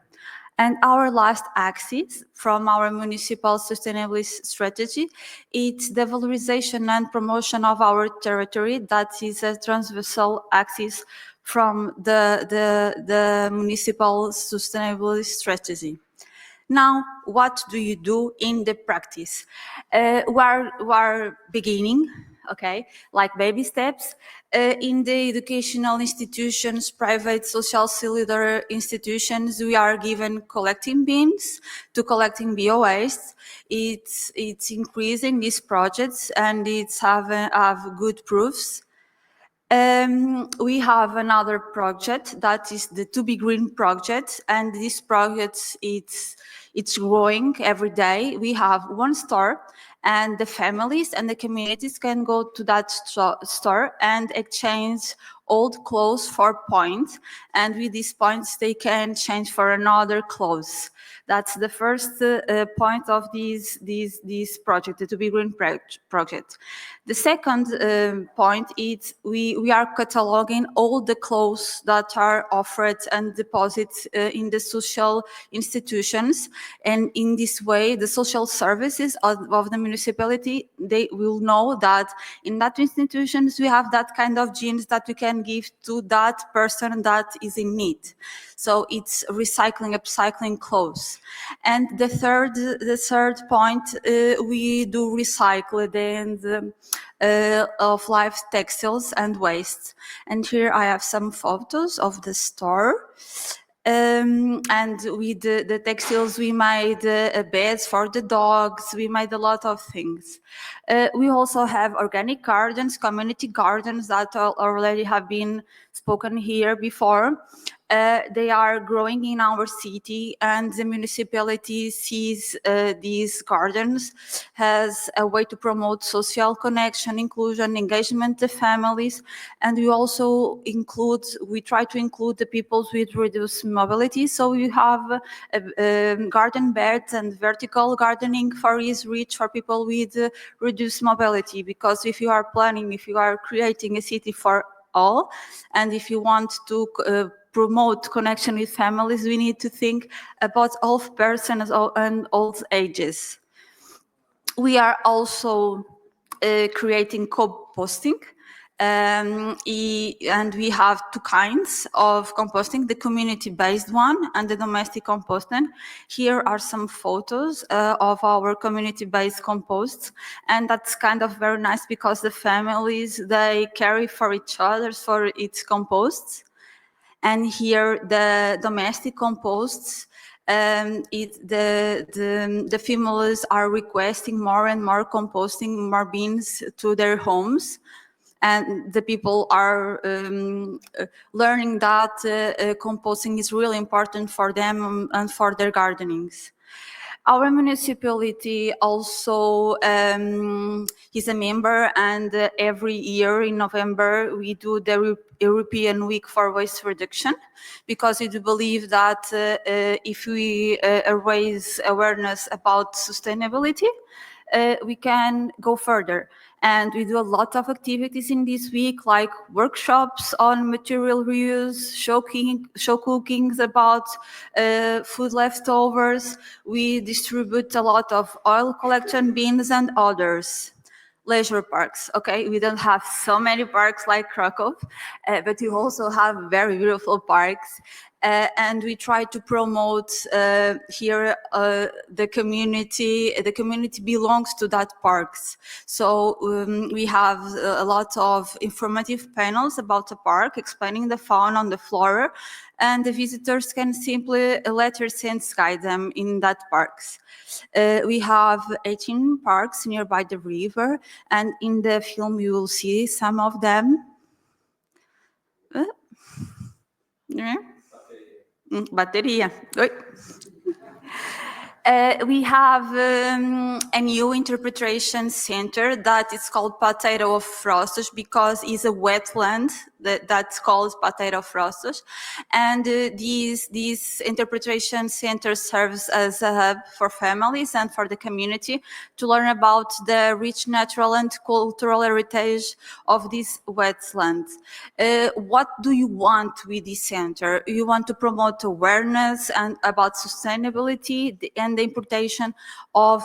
G: And our last axis from our municipal sustainability strategy, it's the valorization and promotion of our territory. That is a transversal axis from the municipal sustainability strategy. Now, what do you do in the practice? We are beginning, okay, like baby steps. In the educational institutions, private social solidarity institutions, we are given collecting bins to collecting bio-waste. It's increasing these projects and it's have good proofs. We have another project that is the To Be Green project, and this project it's growing every day. We have one store, and the families and the communities can go to that store and exchange old clothes for points, and with these points they can change for another clothes. That's the first point of this project, the To Be Green project. The second point is we are cataloging all the clothes that are offered and deposited in the social institutions, and in this way the social services of the municipality, they will know that in that institutions we have that kind of jeans that we can give to that person that is in need. So it's recycling, upcycling clothes. And the third point, we do recycle and of life textiles and waste. And here I have some photos of the store. And with the textiles, we made beds for the dogs. We made a lot of things. We also have organic gardens, community gardens that already have been spoken here before. They are growing in our city, and the municipality sees these gardens as a way to promote social connection, inclusion, engagement of families. And we also we try to include the people with reduced mobility. So we have garden beds and vertical gardening for easy reach for people with reduced mobility. Because if you are creating a city for all, and if you want to promote connection with families, we need to think about all persons and all ages. We are also creating composting, and we have two kinds of composting, the community-based one and the domestic composting. Here are some photos of our community-based composts, and that's kind of very nice because the families, they carry for each other for its composts. And here the domestic composts, the females are requesting more and more composting, more bins to their homes. And the people are learning that composting is really important for them and for their gardenings. Our municipality also is a member, and every year in November we do the European Week for Waste Reduction, because we do believe that if we raise awareness about sustainability, we can go further. And we do a lot of activities in this week, like workshops on material reuse, show cookings about food leftovers. We distribute a lot of oil collection bins and others. Leisure parks, okay? We don't have so many parks like Kraków, but we also have very beautiful parks. And we try to promote here the community. The community belongs to that parks. So we have a lot of informative panels about the park, explaining the fauna and the flora, and the visitors can simply let your sense guide them in that parks. We have 18 parks nearby the river, and in the film you will see some of them. Bateria. Oi. We have a new interpretation center that is called Pateiro of Frostos because it's a wetland that's called Pateiro of Frostos. And this interpretation center serves as a hub for families and for the community to learn about the rich natural and cultural heritage of this wetland. What do you want with this center? You want to promote awareness and about sustainability and the importation of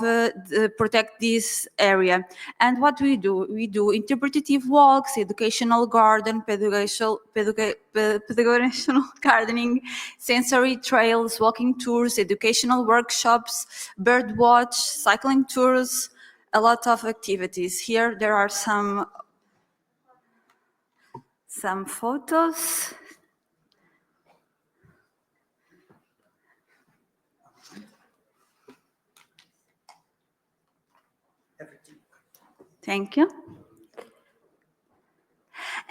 G: protect this area. And what we do interpretative walks, educational garden, pedagogical gardening, sensory trails, walking tours, educational workshops, bird watch, cycling tours, a lot of activities. Here there are some photos. Thank you.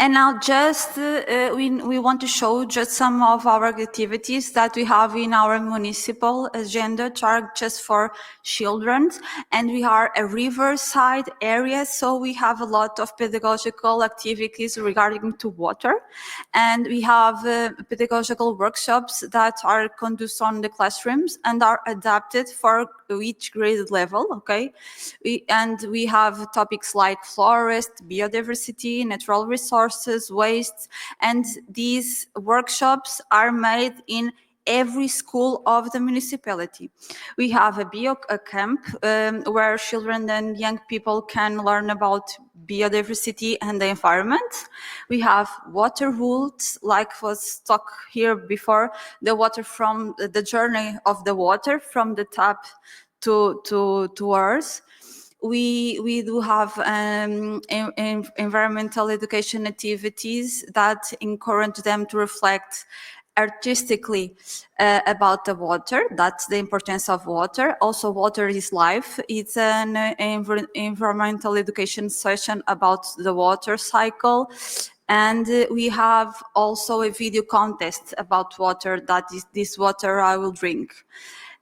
G: And now just we want to show just some of our activities that we have in our municipal agenda target just for children. And we are a riverside area, so we have a lot of pedagogical activities regarding to water. And we have pedagogical workshops that are conducted on the classrooms and are adapted for each grade level, okay? We have topics like forest, biodiversity, natural resources, waste, and these workshops are made in every school of the municipality. We have a camp where children and young people can learn about biodiversity and the environment. We have water routes, like was talked here before, the water from the journey of the water from the tap to ours. We do have environmental education activities that encourage them to reflect artistically about the water. That's the importance of water. Also, water is life. It's an environmental education session about the water cycle. And we have also a video contest about water, that is this water I will drink.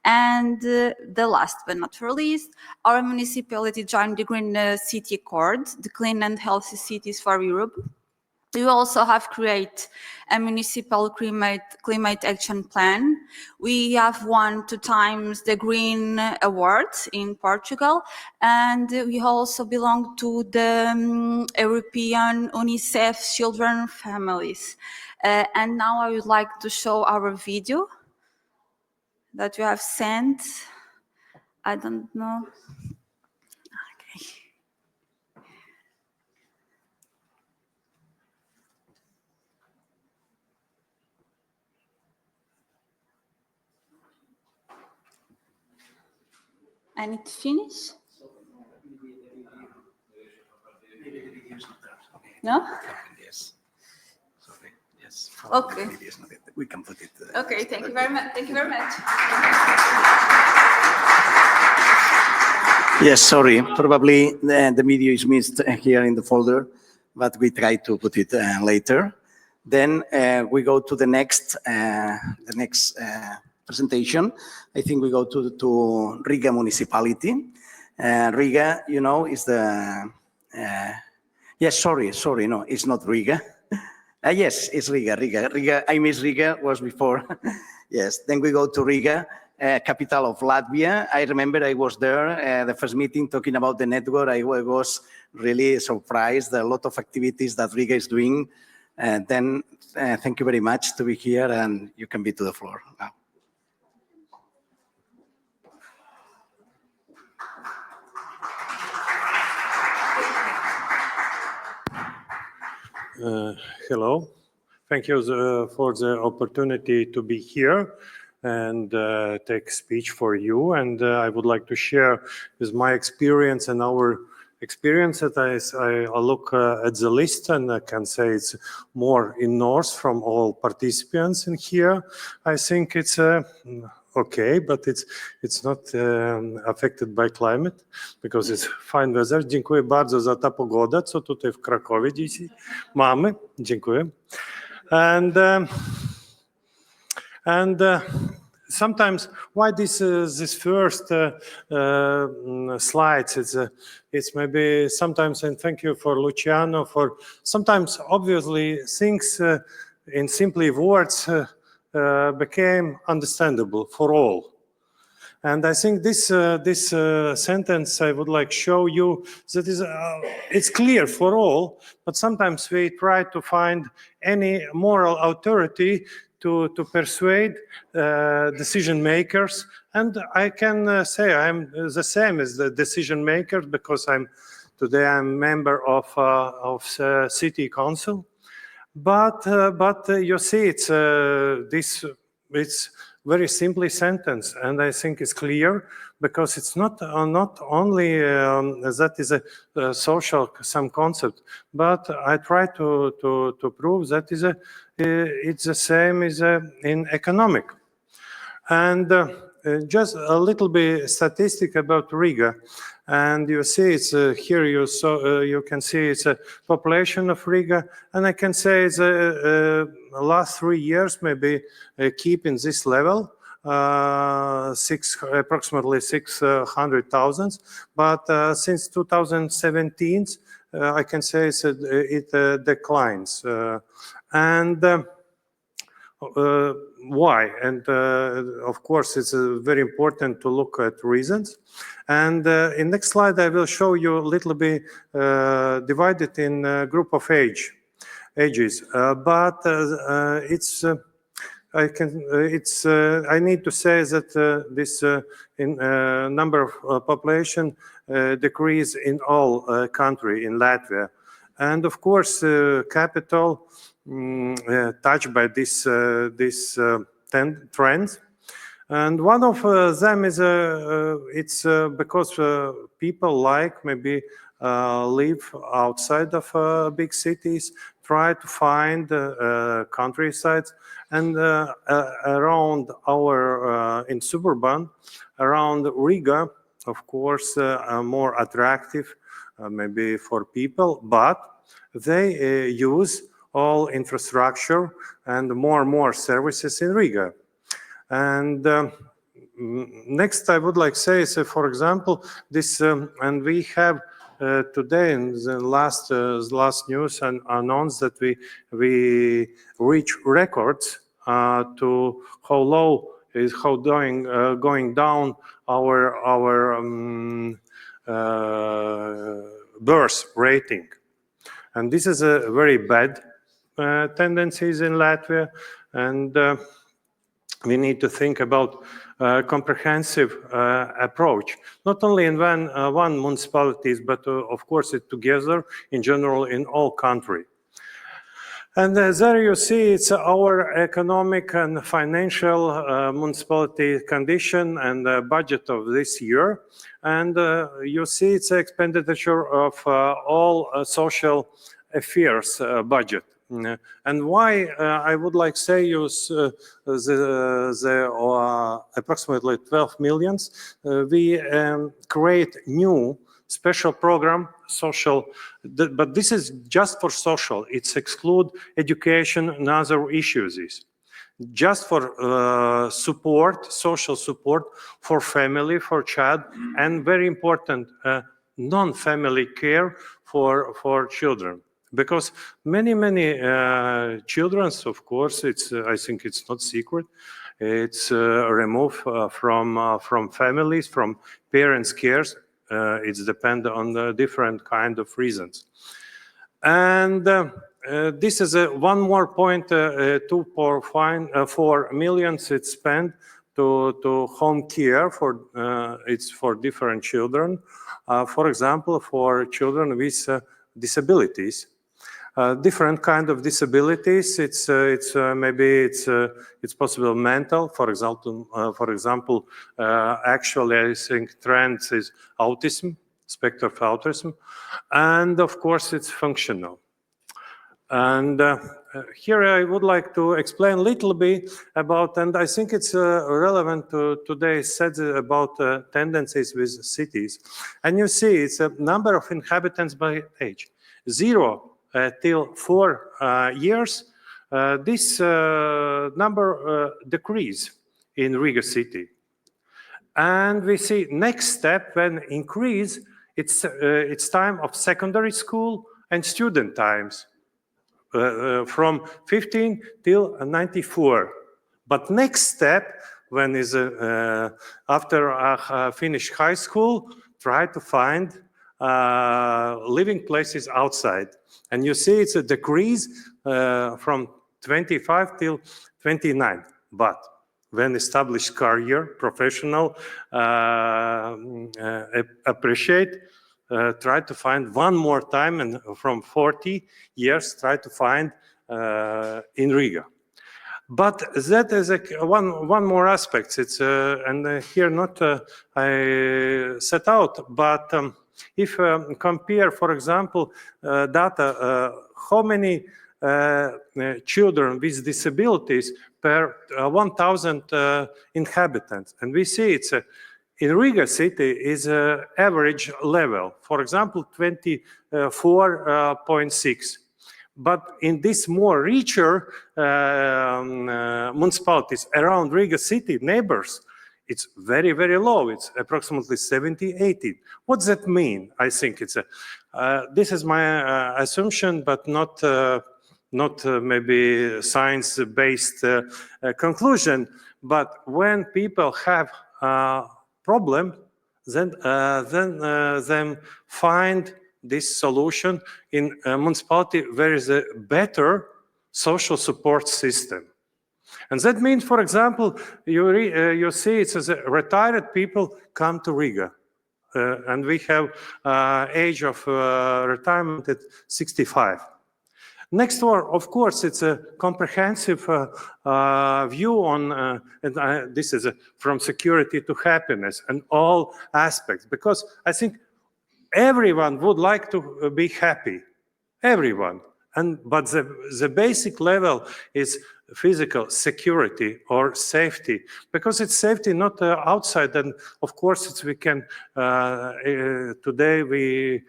G: And the last but not least, our municipality joined the Green City Accord, the Clean and Healthy Cities for Europe. We also have created a municipal climate action plan. We have won 2 times the Green Award in Portugal, and we also belong to the European UNICEF Children Families. And now I would like to show our video that you have sent. I don't know. Okay. I need to finish? No?
A: Yes. Sorry. Yes.
G: Okay.
A: We can put it.
G: Okay, thank you very much. Thank you very much.
A: Yes, sorry. Probably the video is missed here in the folder, but we try to put it later. Then we go to the next presentation. I think we go to Riga Municipality. Riga, you know, is the... yes, sorry, no, it's not Riga. Yes, it's Riga. Riga, I miss Riga, was before. Yes, then we go to Riga, capital of Latvia. I remember I was there, the first meeting talking about the network. I was really surprised, a lot of activities that Riga is doing. Then thank you very much to be here, and you can be to the floor now.
H: Hello. Thank you for the opportunity to be here and take speech for you. And I would like to share with my experience and our experience that I look at the list, and I can say it's more in north from all participants in here. I think it's okay, but it's not affected by climate because it's fine weather. Dziękuję bardzo za ta pogoda, co tutaj w Krakowie dzisiaj mamy. Dziękuję. And sometimes why this first slides, it's maybe sometimes, and thank you for Luciano, for sometimes obviously things in simply words became understandable for all. And I think this sentence I would like show you that is it's clear for all, but sometimes we try to find any moral authority to persuade decision makers. And I can say I'm the same as the decision makers because today I'm member of city council. But you see, it's very simply sentence, and I think it's clear because it's not only that is a social some concept, but I try to prove that it's the same as in economic. And just a little bit statistic about Riga. And you see, it's here. You can see it's a population of Riga, and I can say it's the last 3 years maybe keeping this level, approximately 600,000. But since 2017, I can say it declines, and. Why? And of course, it's very important to look at reasons. And in next slide, I will show you a little bit divided in a group of ages. But it's I need to say that this number of population decrease in all country in Latvia, and of course, capital. Touched by this trend, and one of them is it's because people like maybe live outside of big cities, try to find countrysides, and around our in suburban, around Riga, of course, more attractive maybe for people, but they use all infrastructure and more services in Riga. And next I would like to say, so for example, this, and we have today in the last news and announced that we reach records to how low is going down our birth rating. And this is a very bad tendencies in Latvia, and we need to think about comprehensive approach, not only in one municipalities, but of course it together in general in all country. And there you see it's our economic and financial municipality condition and budget of this year. And you see it's expenditure of all social affairs budget. And why I would like to say use the approximately 12 millions, we create new special program, social, but this is just for social. It's exclude education and other issues. Just for support, social support for family, for child, and very important, non-family care for children. Because many children, of course, I think it's not secret. It's removed from families, from parents' cares. It's depend on the different kind of reasons. And this is one more point. 2.4 million it's spent to home care for it's for different children. For example, for children with disabilities. Different kind of disabilities. It's maybe it's possible mental. For example, actually I think trends is autism, spectrum of autism, and of course it's functional. And here I would like to explain a little bit about, and I think it's relevant to today's said about tendencies with cities. And you see it's a number of inhabitants by age. 0 till 4 years, this number decrease. in Riga city. And we see next step when increase, it's time of secondary school and student times from 15 till 94. But next step, when is after finish high school, try to find living places outside. And you see it's a decrease from 25 till 29. But when established career, professional, appreciate, try to find one more time, and from 40 years, try to find in Riga. But that is one more aspect. It's and here not I set out, but if compare, for example, data, how many children with disabilities per 1,000 inhabitants, and we see it's in Riga city is average level, for example, 24.6. But in this more richer municipalities around Riga city, neighbors, it's very, very low. It's approximately 70, 80. What does that mean? I think it's this is my assumption, but not maybe science-based conclusion. But when people have problem, then find this solution in a municipality where is a better social support system. And that means, for example, you see it's as retired people come to Riga. And we have age of retirement at 65. Next one, of course, it's a comprehensive view on, and this is from security to happiness and all aspects, because I think everyone would like to be happy, everyone. But the basic level is physical security or safety, because it's safety not outside. And of course, we can today we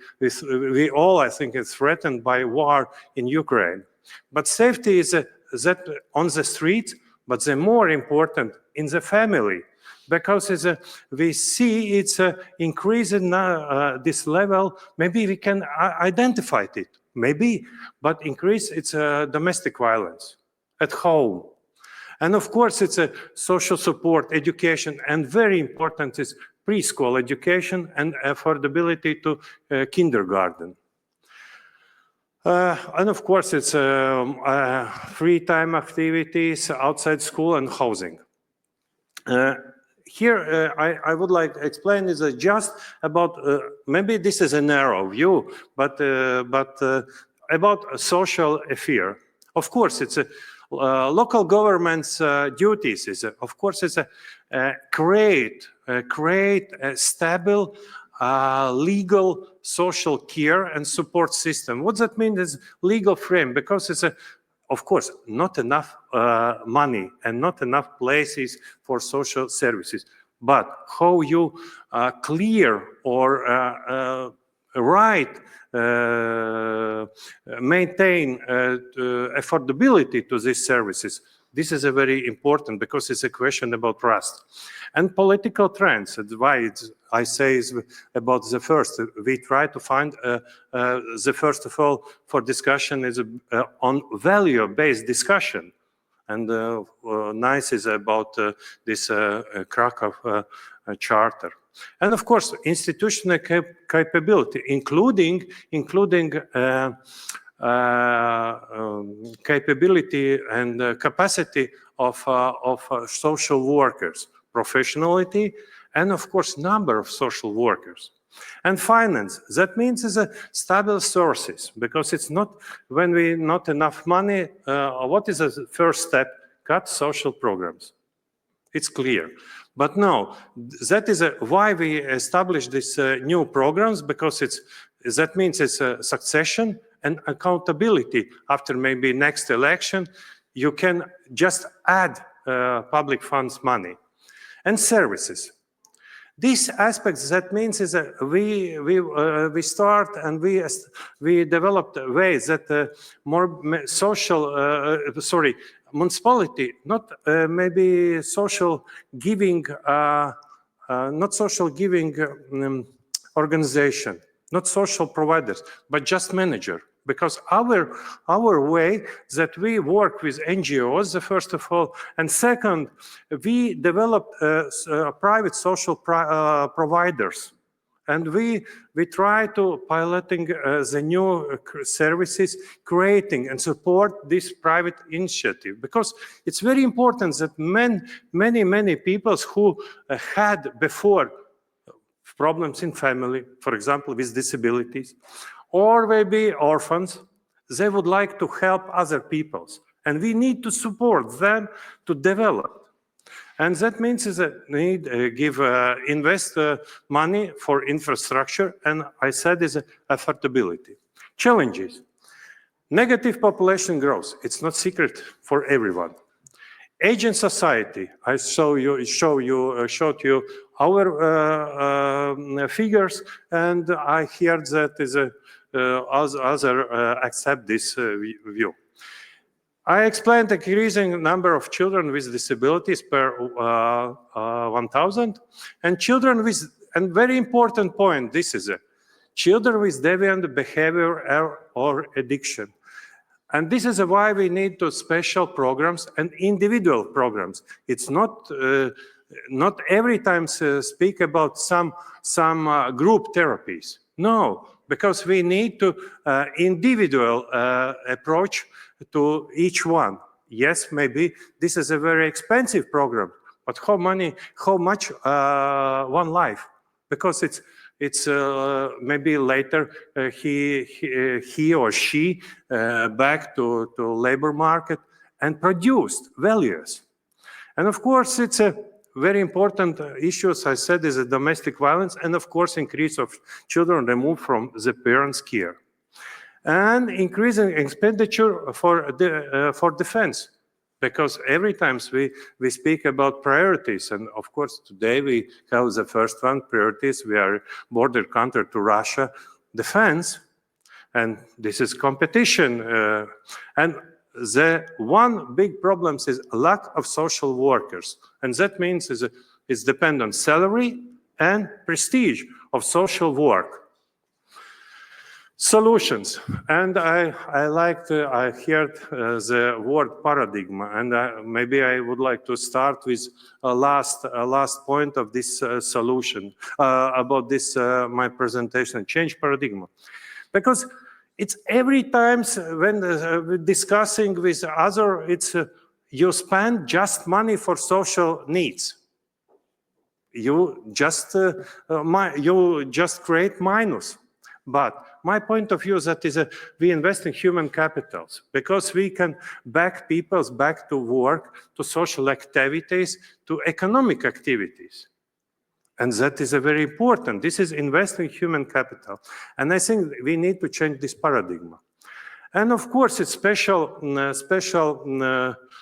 H: all, I think, is threatened by war in Ukraine. But safety is that on the street, but the more important in the family. Because we see it's increasing this level. Maybe we can identify it, maybe, but increase its domestic violence at home. And of course, it's a social support, education, and very important is preschool education and affordability to kindergarten. And of course, it's free time activities outside school and housing. Here, I would like to explain is just about, maybe this is a narrow view, but about a social affair. Of course, it's local government's duties is, of course, it's create a stable legal social care and support system. What that means is legal frame, because it's of course, not enough money and not enough places for social services. But how you clear or maintain affordability to these services, this is a very important, because it's a question about trust. And political trends, that's why I say is about the first. We try to find the first of all for discussion is on value-based discussion. And nice is about this Kraków charter. And of course, institutional capability, including capability and capacity of social workers, professionality, and of course, number of social workers. And finance, that means is a stable sources, because it's not, when we not enough money, what is the first step? Cut social programs. It's clear. But no, that is why we established these new programs, because that means it's a succession and accountability. After maybe next election, you can just add public funds money. And services. These aspects, that means is that we start and we developed ways that more social, municipality, not maybe social giving, not social giving organization, not social providers, but just manager. Because our way that we work with NGOs, first of all, and second, we developed private social providers. And we try to piloting the new services, creating and support this private initiative, because it's very important that many people who had before problems in family, for example, with disabilities, or maybe orphans, they would like to help other peoples. And we need to support them to develop. And that means that we need invest money for infrastructure, and I said is affordability. Challenges. Negative population growth. It's not secret for everyone. Aging society. I showed you our figures, and I heard that other accept this view. I explained the increasing number of children with disabilities per 1,000, and children with, and very important point, this is it, children with deviant behavior or addiction. And this is why we need to special programs and individual programs. It's not every time speak about some group therapies. No, because we need to individual approach to each one. Yes, maybe this is a very expensive program, but how much one life? Because it's maybe later he or she back to labor market and produced values. And of course, it's a very important issue, as I said, is a domestic violence, and of course, increase of children removed from the parents' care. And increasing expenditure for defense, because every time we speak about priorities, and of course today we have the first one, priorities, we are border country to Russia, defense, and this is competition. And the one big problem is lack of social workers, and that means it's depend on salary and prestige of social work. Solutions, and I heard the word paradigm, and maybe I would like to start with a last point of this solution about this my presentation, change paradigm, because it's every time when discussing with other, it's you spend just money for social needs. You just create minus. But my point of view is that we invest in human capitals, because we can back people back to work, to social activities, to economic activities. And that is very important. This is investing human capital. And I think we need to change this paradigm. And of course, it's special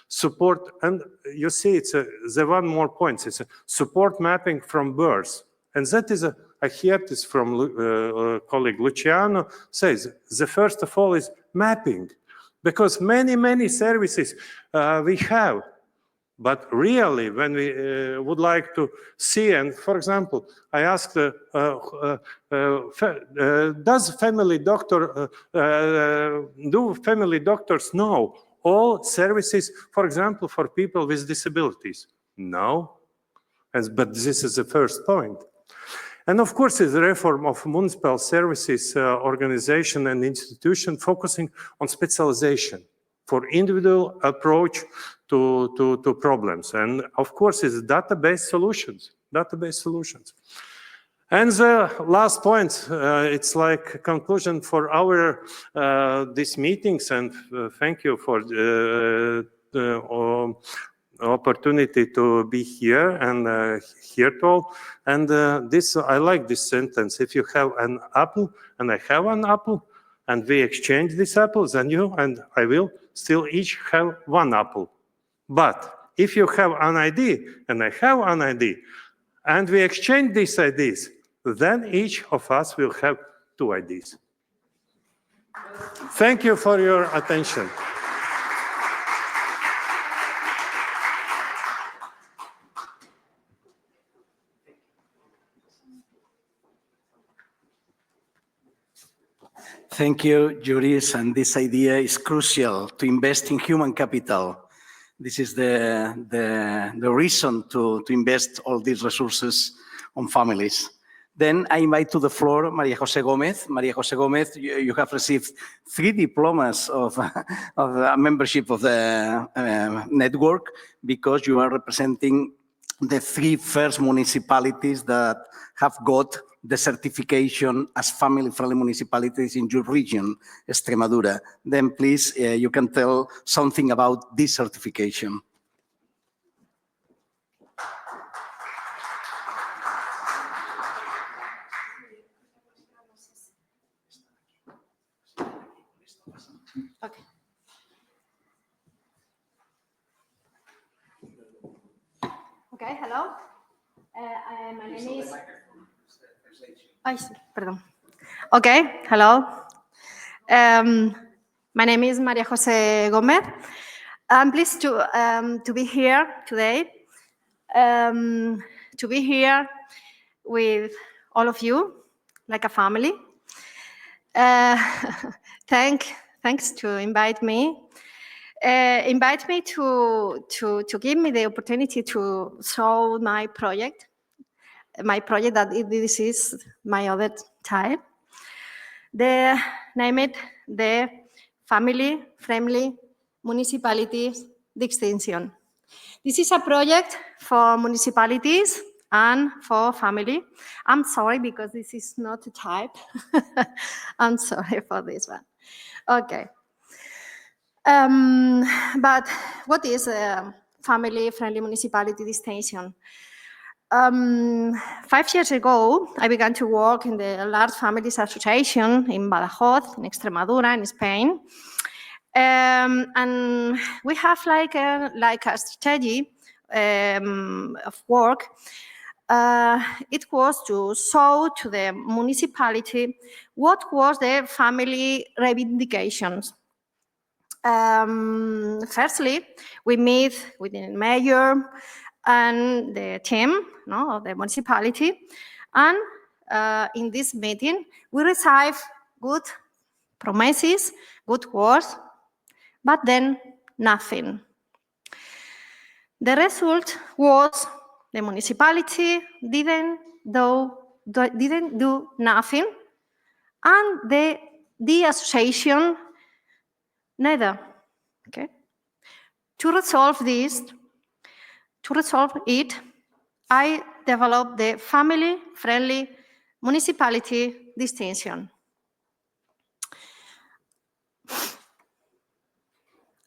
H: support. And you see, it's the one more point. It's a support mapping from birth. And that is I heard this from colleague Luciano, says the first of all is mapping, because many services we have, but really when we would like to see, and for example, I asked, does family doctor, do family doctors know all services, for example, for people with disabilities? No, but this is the first point. And of course, it's the reform of municipal services organization and institution focusing on specialization for individual approach to problems. And of course, it's database solutions. And the last point, it's like conclusion for our these meetings. And thank you for the opportunity to be here and hear it all. And this, I like this sentence: if you have an apple and I have an apple, and we exchange these apples, then you and I will still each have one apple. But if you have an idea and I have an idea, and we exchange these ideas, then each of us will have two ideas. Thank you for your attention.
A: Thank you, Juris. And this idea is crucial to invest in human capital. This is the reason to invest all these resources on families. Then I invite to the floor Maria Jose Gomez. Maria Jose Gomez, you have received 3 diplomas of membership of the network because you are representing the 3 first municipalities that have got the certification as family-friendly municipalities in your region, Extremadura. Then please, you can tell something about this certification.
I: Okay. Okay, hello. My name is... Ay, sí, perdón. Okay, hello. My name is Maria Jose Gomez. I'm pleased to be here today, to be here with all of you, like a family. Thanks to invite me. Invite me to give me the opportunity to show my project that this is my other type. They name it the Family Friendly Municipalities Distinction. This is a project for municipalities and for family. I'm sorry because this is not a type. I'm sorry for this one. Okay. But what is a family-friendly municipality distinction? 5 years ago, I began to work in the Large Families Association in Badajoz, in Extremadura, in Spain. And we have like a strategy of work. It was to show to the municipality what was the family reivindications. Firstly, we meet with the mayor and the team of the municipality, and in this meeting, we receive good promises, good words, but then nothing. The result was the municipality didn't do nothing, and the association neither. Okay. To resolve it, I developed the family-friendly municipality distinction.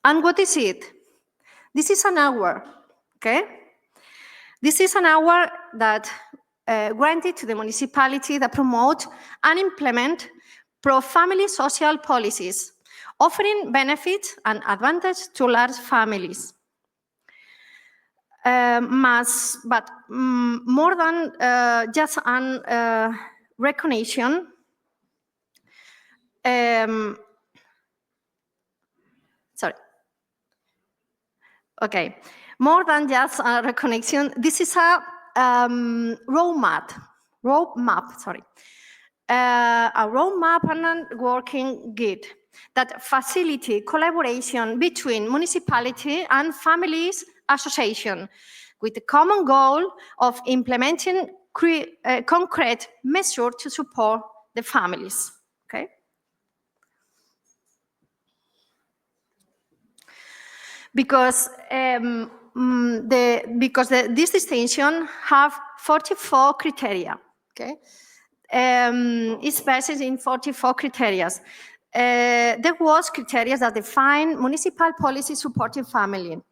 I: And what is it? This is an hour, okay? This is an hour that granted to the municipality that promote and implement pro-family social policies, offering benefits and advantage to large families. But more than just an recognition, sorry. Okay, more than just a recognition, this is a roadmap, and a working guide that facilitate collaboration between municipality and families association with the common goal of implementing concrete measures to support the families. Okay. Because this distinction have 44 criteria. Okay. It's based in 44 criteria. There was criteria that define municipal policy supporting family.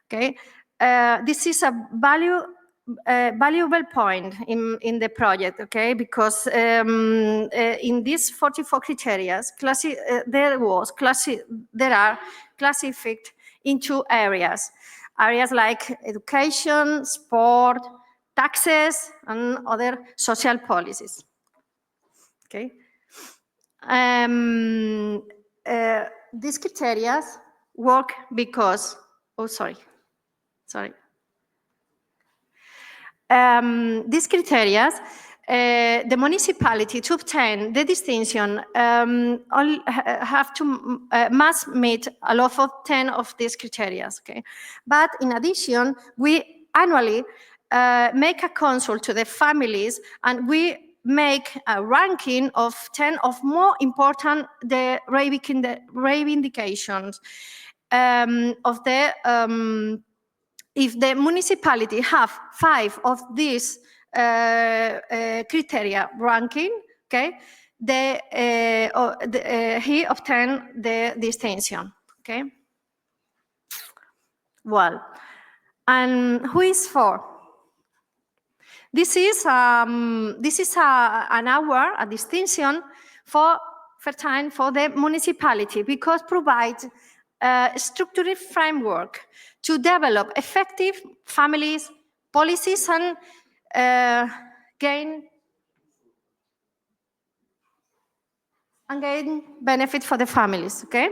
I: Okay, this is a valuable point in the project. Okay, because in these 44 criteria, there are classified into areas like education, sport, taxes, and other social policies. Okay. These criteria work because, these criteria the municipality to obtain the distinction must meet a lot of 10 of these criteria. Okay, but in addition, we annually make a consult to the families, and we make a ranking of 10 of more important the reivindications of the if the municipality have 5 of these criteria ranking, okay, he obtained the distinction. Okay. Well, and who is for? This is an award, a distinction for time for the municipality, because provides a structured framework to develop effective families policies and gain benefit for the families. Okay.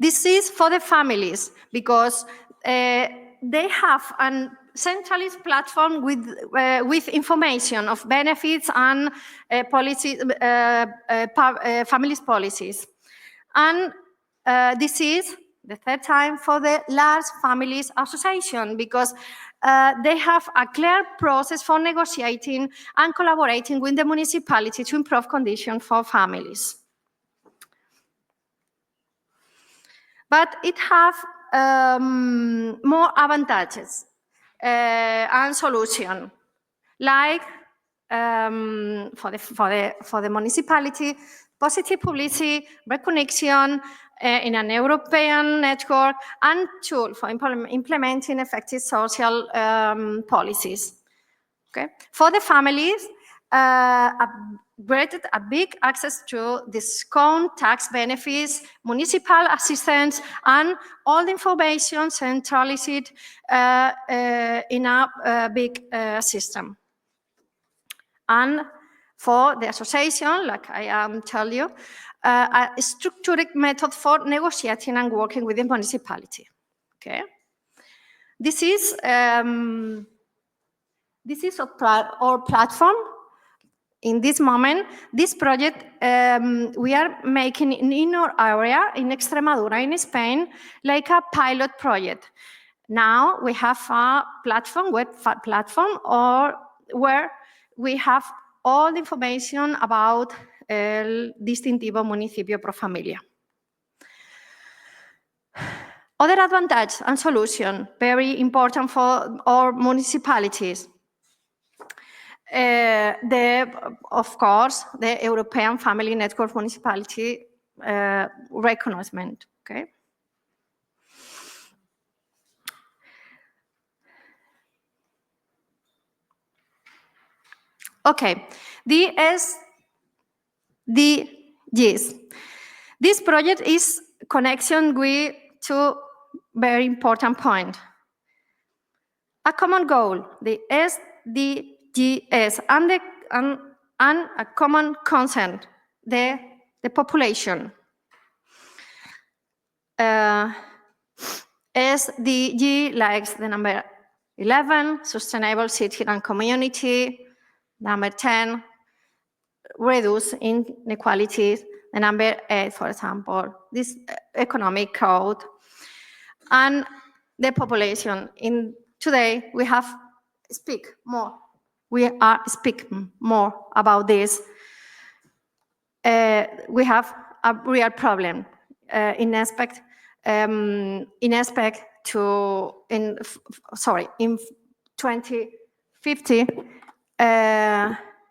I: This is for the families because they have a centralized platform with information of benefits and policies, families policies. And this is the third time for the large families association because they have a clear process for negotiating and collaborating with the municipality to improve conditions for families. But it has more advantages and solution, like for the municipality, positive publicity, recognition in an European network, and tool for implementing effective social policies. Okay, for the families, granted a big access to discount, tax benefits, municipal assistance, and all the information centralized in a big system. And for the association, like I am telling you, a structured method for negotiating and working with the municipality. Okay, this is our platform. In this moment, this project we are making in our area in Extremadura, in Spain, like a pilot project. Now we have a platform, web platform, where we have all the information about el distintivo municipio pro familia. Other advantage and solution, very important for our municipalities. Of course, the European Family Network Municipality recognition. Okay. Okay, the SDGs. This project is connection with two very important points. A common goal, the SDGs, and a common consent, the population. SDG likes the number 11, sustainable city and community. Number 10, reduce inequalities. The number 8, for example, this economic growth. And the population. Today, we have speak more. We are speaking more about this. We have a real problem in 2050.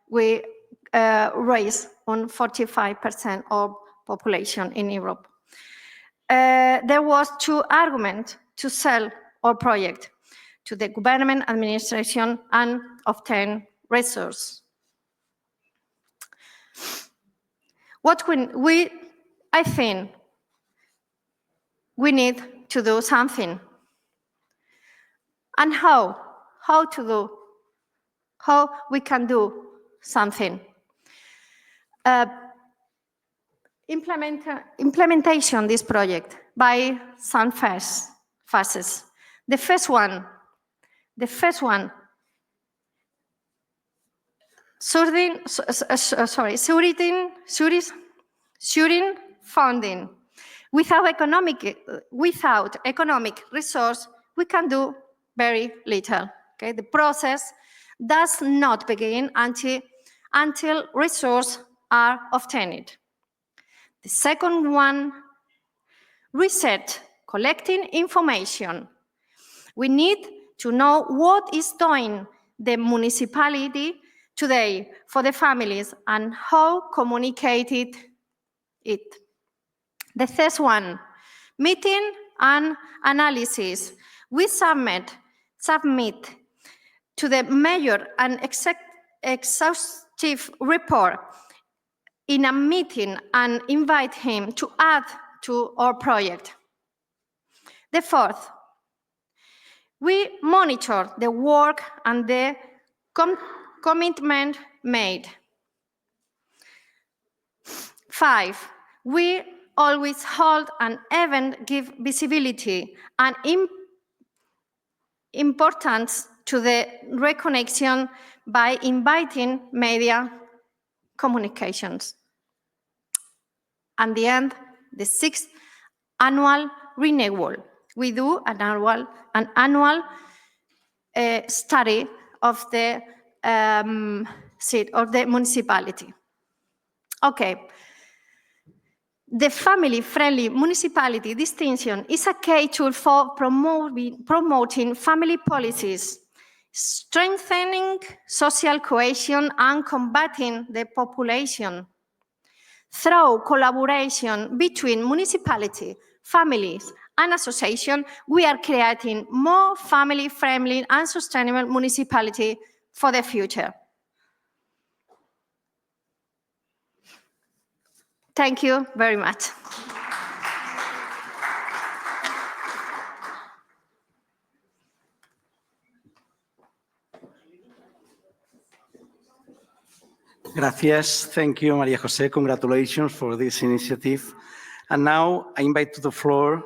I: We raise on 45% of population in Europe. There was two arguments to sell our project to the government administration and obtain resources. I think we need to do something. And how we can do something. Implementation this project by some phases. The first one shooting funding. Without economic resource, we can do very little. Okay, the process does not begin until resources are obtained. The second one, research, collecting information. We need to know what is doing the municipality today for the families and how communicated it. The third one, meeting and analysis. We submit to the mayor an exhaustive report in a meeting and invite him to add to our project. The fourth, we monitor the work and the commitment made. 5, we always hold an event, give visibility and importance to the reconnection by inviting media communications. And the end, the 6th annual renewal. We do an annual study of the seat of the municipality. Okay. The family-friendly municipality distinction is a key tool for promoting family policies, strengthening social cohesion and combating the population. Through collaboration between municipality, families, and associations, we are creating more family-friendly and sustainable municipality for the future. Thank you very much.
A: Gracias. Thank you, Maria Jose. Congratulations for this initiative. And now I invite to the floor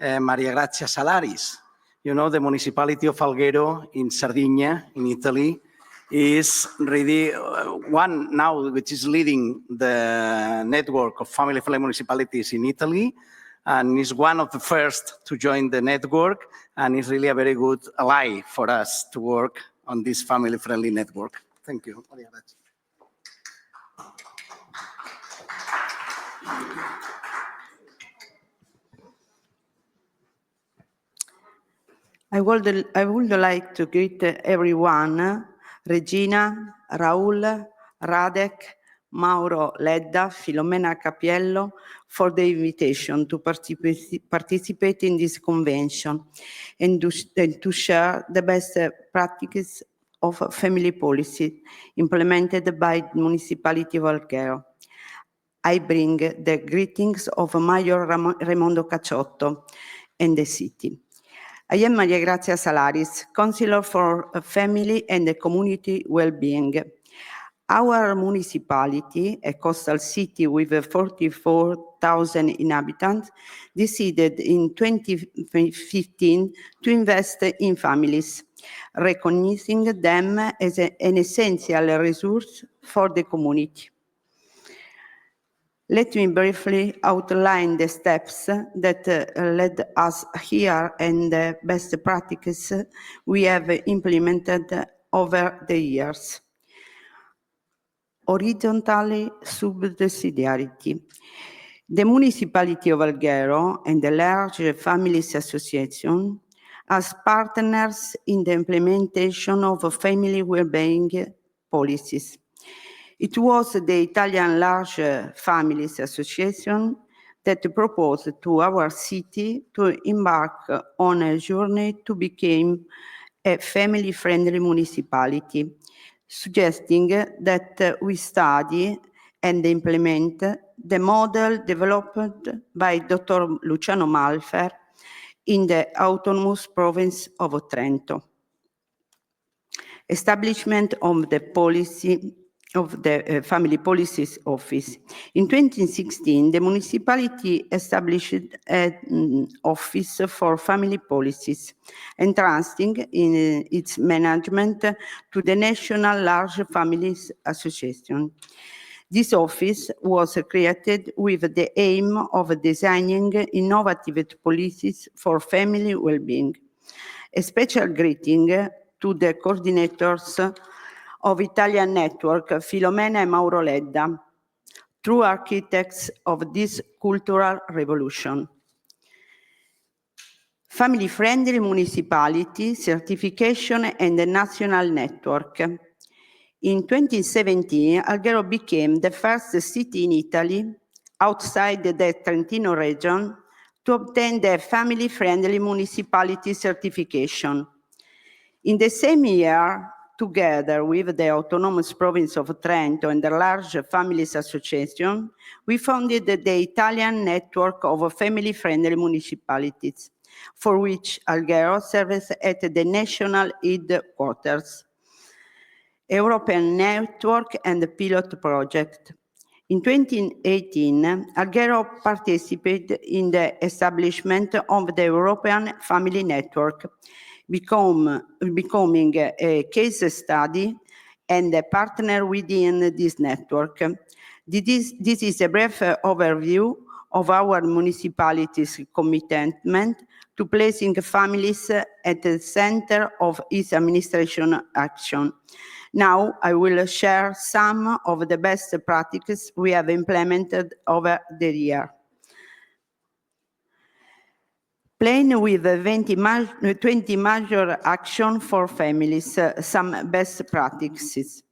A: Maria Grazia Salaris. You know, the municipality of Alghero in Sardinia, in Italy, is really one now which is leading the network of family-friendly municipalities in Italy, and is one of the first to join the network, and is really a very good ally for us to work on this family-friendly network. Thank you.
J: I would like to greet everyone, Regina, Raul, Radek, Mauro Ledda, Filomena Capiello, for the invitation to participate in this convention and to share the best practices of family policy implemented by the Municipality of Alghero. I bring the greetings of Mayor Raimondo Cacciotto and the city. I am Maria Grazia Salaris, Counselor for Family and Community Wellbeing. Our municipality, a coastal city with 44,000 inhabitants, decided in 2015 to invest in families, recognizing them as an essential resource for the community. Let me briefly outline the steps that led us here and the best practices we have implemented over the years. Horizontally subsidiarity. The Municipality of Alghero and the large Families Association as partners in the implementation of family well-being policies. It was the Italian Large Families Association that proposed to our city to embark on a journey to become a family-friendly municipality, suggesting that we study and implement the model developed by Dr. Luciano Malfer in the autonomous province of Trento. Establishment of the policy of the Family Policies Office. In 2016, the municipality established an office for family policies, entrusting in its management to the National Large Families Association. This office was created with the aim of designing innovative policies for family well-being. A special greeting to the coordinators of Italian network, Filomena and Mauro Ledda, true architects of this cultural revolution. Family-friendly municipality certification and the national network. In 2017, Alghero became the first city in Italy, outside the Trentino region, to obtain the family-friendly municipality certification. In the same year, together with the autonomous province of Trento and the Large Families Association, we founded the Italian network of family-friendly municipalities, for which Alghero serves at the national headquarters, European network and pilot project. In 2018, Alghero participated in the establishment of the European Family Network, becoming a case study and a partner within this network. This is a brief overview of our municipality's commitment to placing families at the center of its administration action. Now, I will share some of the best practices we have implemented over the year. Playing with 20 major actions for families, some best practices.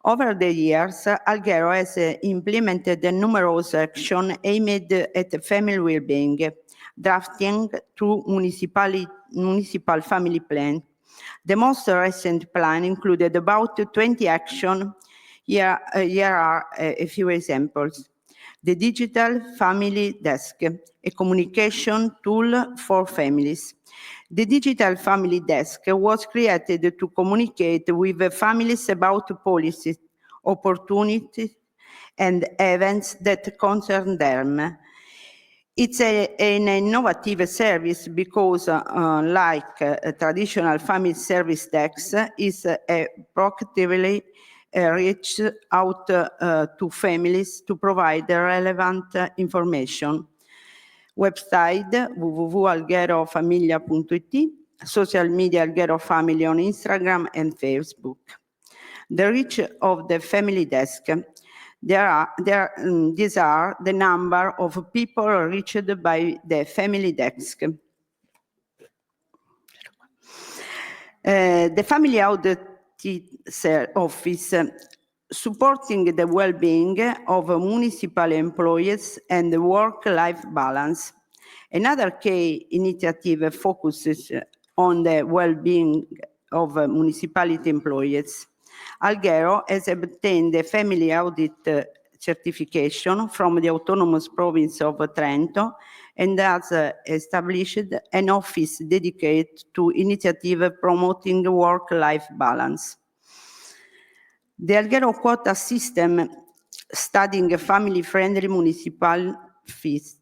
J: Over the years, Alghero has implemented numerous actions aimed at family well-being, drafting through municipal family plan. The most recent plan included about 20 actions. Here are a few examples. The Digital Family Desk, a communication tool for families. The Digital Family Desk was created to communicate with families about policies, opportunities, and events that concern them. It's an innovative service because, like traditional family service desk, is proactively reach out to families to provide relevant information. Website www.algherofamiglia.it, social media Alghero Family on Instagram and Facebook. The reach of the family desk. These are the number of people reached by the family desk. The Family Audit Office, supporting the well-being of municipal employees and the work-life balance. Another key initiative focuses on the well-being of municipality employees. Alghero has obtained the family audit certification from the autonomous province of Trento and has established an office dedicated to initiative promoting work-life balance. The Alghero quota system studying family-friendly municipal fees.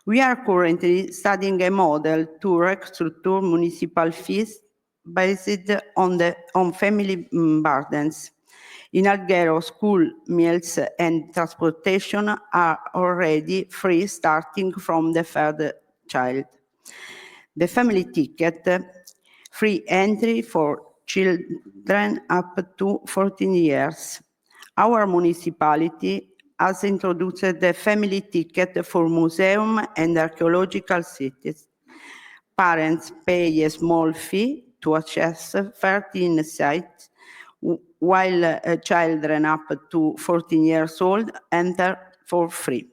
J: We are currently studying a model to restructure municipal fees based on family burdens. In Alghero, school meals and transportation are already free starting from the third child. The family ticket, free entry for children up to 14 years. Our municipality has introduced the family ticket for museum and archaeological sites. Parents pay a small fee to access 13 sites, while children up to 14 years old enter for free.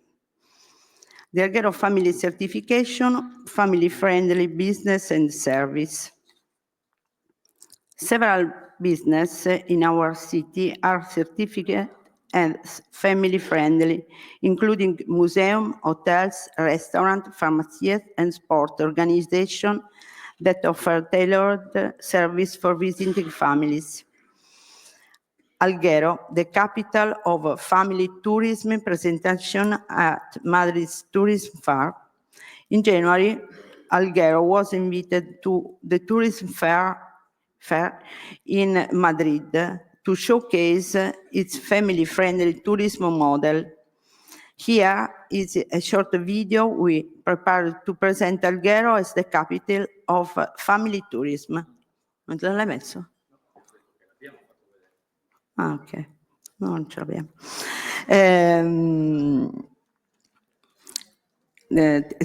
J: The Alghero Family Certification, family-friendly business and service. Several businesses in our city are certified and family-friendly, including museums, hotels, restaurants, pharmacies, and sport organizations that offer tailored service for visiting families. Alghero, the capital of family tourism, presentation at Madrid's Tourism Fair. In January, Alghero was invited to the tourism fair in Madrid to showcase its family-friendly tourism model. Here is a short video we prepared to present Alghero as the capital of family tourism. Non te l'hai messo? Ah, ok. No, non ce l'abbiamo.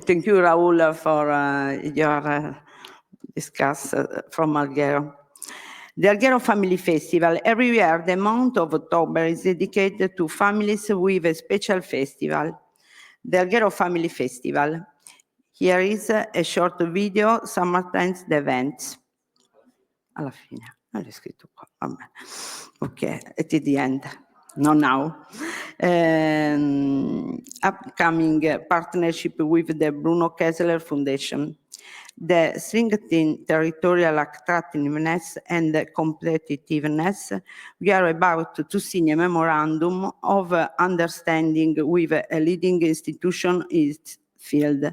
J: Thank you, Raul, for your discuss from Alghero. The Alghero Family Festival. Every year, the month of October is dedicated to families with a special festival. The Alghero Family Festival. Here is a short video summertime events. Alla fine, non è scritto qua. Vabbè. Ok, at the end. Not now. Upcoming partnership with the Bruno Kessler Foundation. The strengthening territorial attractiveness and competitiveness. We are about to sign a memorandum of understanding with a leading institution in its field,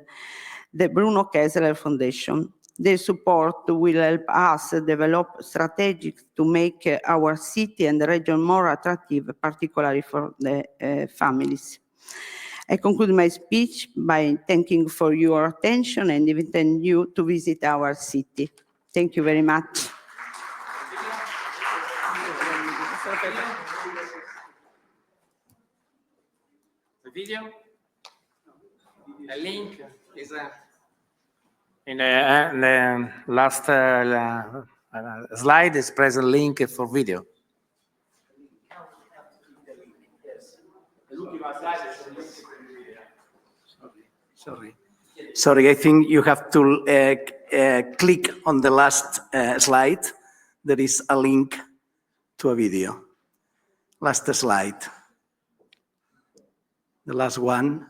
J: the Bruno Kessler Foundation. Their support will help us develop strategies to make our city and region more attractive, particularly for the families. I conclude my speech by thanking for your attention and inviting you to visit our city. Thank you very much.
K: The video, the link is in the last slide is present link for video.
A: Sorry, I think you have to click on the last slide. There is a link to a video. Last slide. The last one.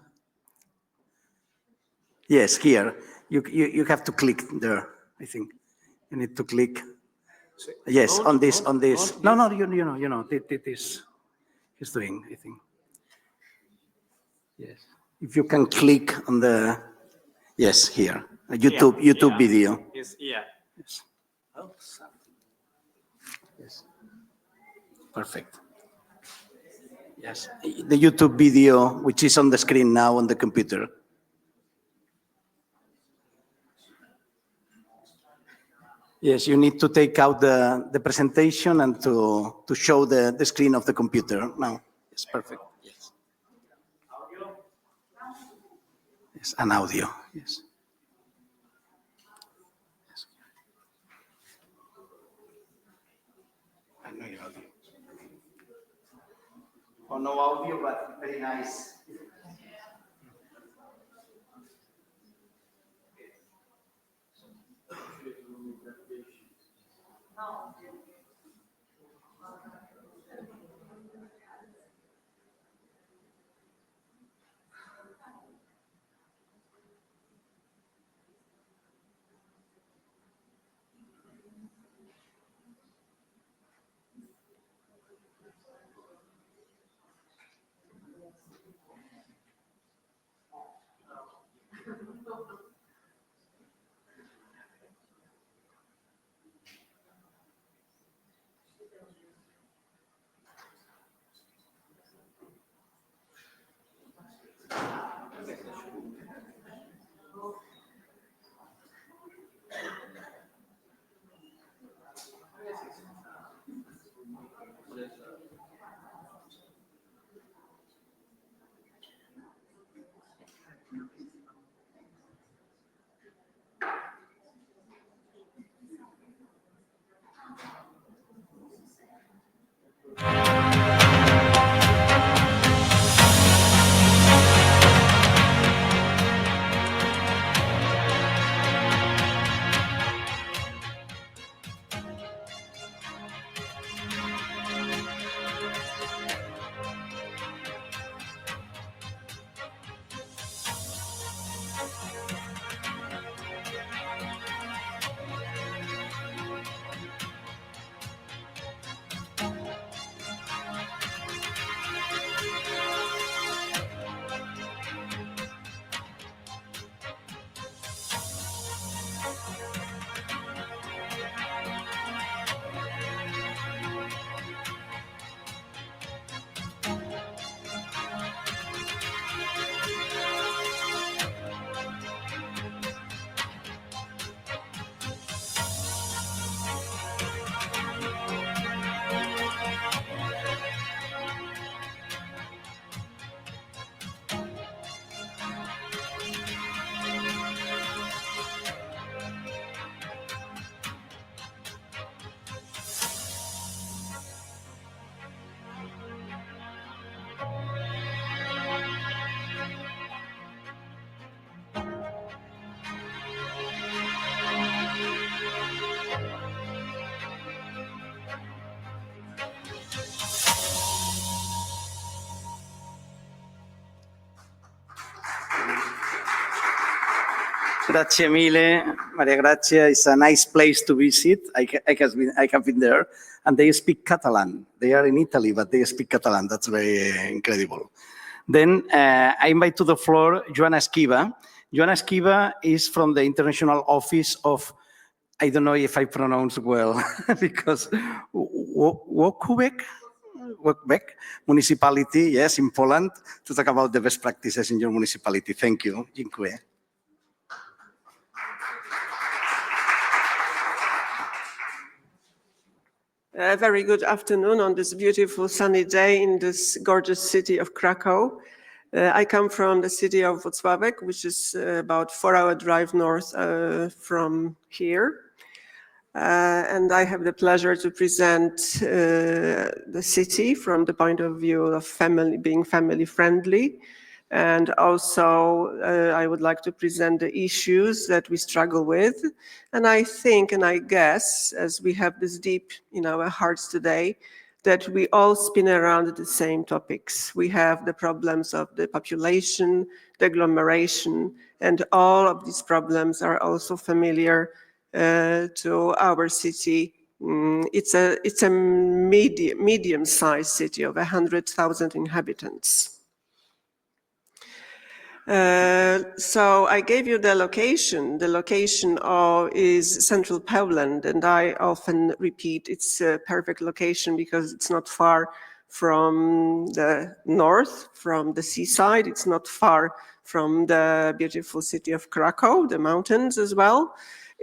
A: Yes, here. You have to click there, I think. You need to click. Yes, on this. No, you know, this he's doing, I think. Yes. If you can click on the, yes, here, a YouTube video.
K: Yes, yeah.
A: Yes. Oh, yes. Perfect. Yes, the YouTube video, which is on the screen now on the computer. Yes, you need to take out the presentation and to show the screen of the computer now. Yes, perfect. Yes. Yes, and audio. Yes. Yes. And no audio. Oh, no audio, but very nice. Grazie mille, Maria Grazia. It's a nice place to visit. I have been there, and they speak Catalan. They are in Italy, but they speak Catalan. That's very incredible. Then I invite to the floor Joana Esquiva. Joana Esquiva is from the International Office of, I don't know if I pronounce well, because Quebec Municipality, yes, in Poland, to talk about the best practices in your municipality. Thank you. Dziękuję.
L: Very good afternoon on this beautiful sunny day in this gorgeous city of Kraków. I come from the city of Włocławek, which is about 4-hour drive north from here. And I have the pleasure to present the city from the point of view of being family friendly. And also, I would like to present the issues that we struggle with. And I think, and I guess, as we have this deep in our hearts today, that we all spin around the same topics. We have the problems of the population, the agglomeration, and all of these problems are also familiar to our city. It's a medium-sized city of 100,000 inhabitants. So I gave you the location. The location is central Poland, and I often repeat it's a perfect location because it's not far from the north, from the seaside. It's not far from the beautiful city of Kraków, the mountains as well.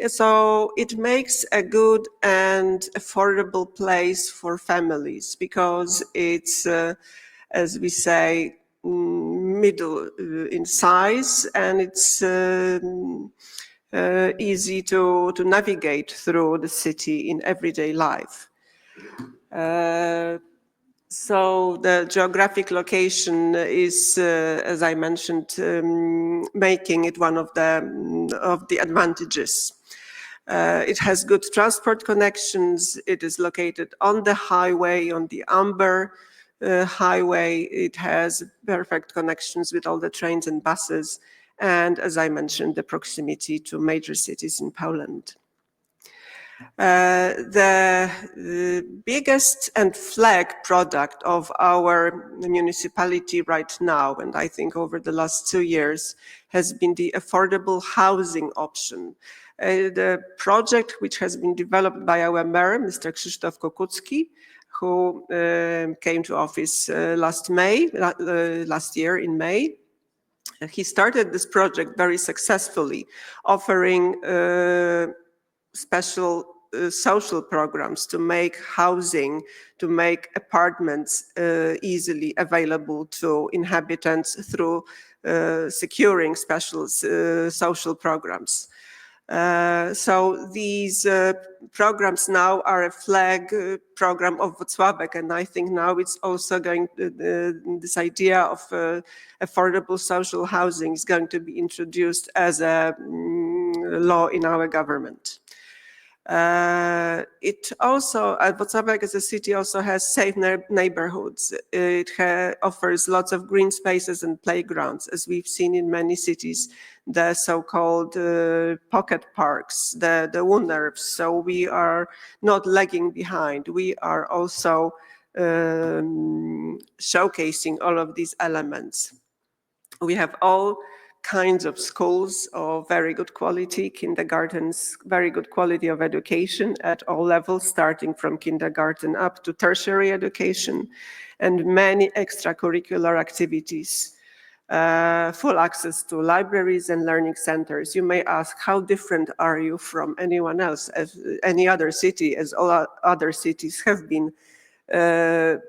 L: So it makes a good and affordable place for families because it's, as we say, middle in size, and it's easy to navigate through the city in everyday life. So the geographic location is, as I mentioned, making it one of the advantages. It has good transport connections. It is located on the highway, on the Amber highway. It has perfect connections with all the trains and buses. And as I mentioned, the proximity to major cities in Poland. The biggest and flag product of our municipality right now, and I think over the last 2 years, has been the affordable housing option. The project which has been developed by our mayor, Mr. Krzysztof Kokucki, who came to office last year in May. He started this project very successfully, offering special social programs to make housing, to make apartments easily available to inhabitants through securing special social programs. So these programs now are a flag program of Włocławek, and I think now it's also going to, this idea of affordable social housing is going to be introduced as a law in our government. It also, Włocławek as a city also has safe neighborhoods. It offers lots of green spaces and playgrounds, as we've seen in many cities, the so-called pocket parks, the WUNERWs. So we are not lagging behind. We are also showcasing all of these elements. We have all kinds of schools of very good quality, kindergartens, very good quality of education at all levels, starting from kindergarten up to tertiary education, and many extracurricular activities, full access to libraries and learning centers. You may ask, how different are you from anyone else, as any other city, as all other cities have been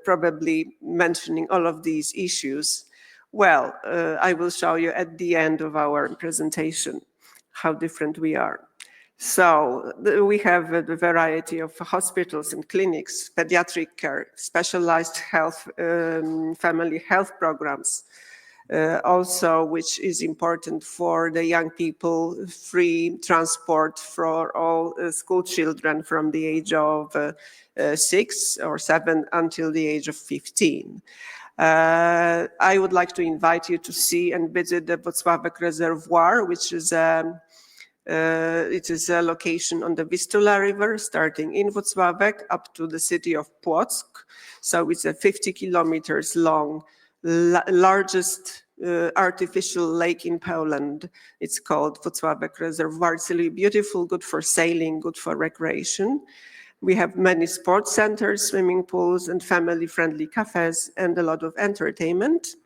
L: probably mentioning all of these issues? Well, I will show you at the end of our presentation how different we are. So we have a variety of hospitals and clinics, pediatric care, specialized health, family health programs, also, which is important for the young people, free transport for all school children from the age of 6 or 7 until the age of 15. I would like to invite you to see and visit the Włocławek Reservoir, which is a It is a location on the Vistula River, starting in Włocławek up to the city of Płock. So it's a 50 kilometers long, largest artificial lake in Poland. It's called Włocławek Reservoir. It's really beautiful, good for sailing, good for recreation. We have many sports centers, swimming pools, and family-friendly cafes, and a lot of entertainment,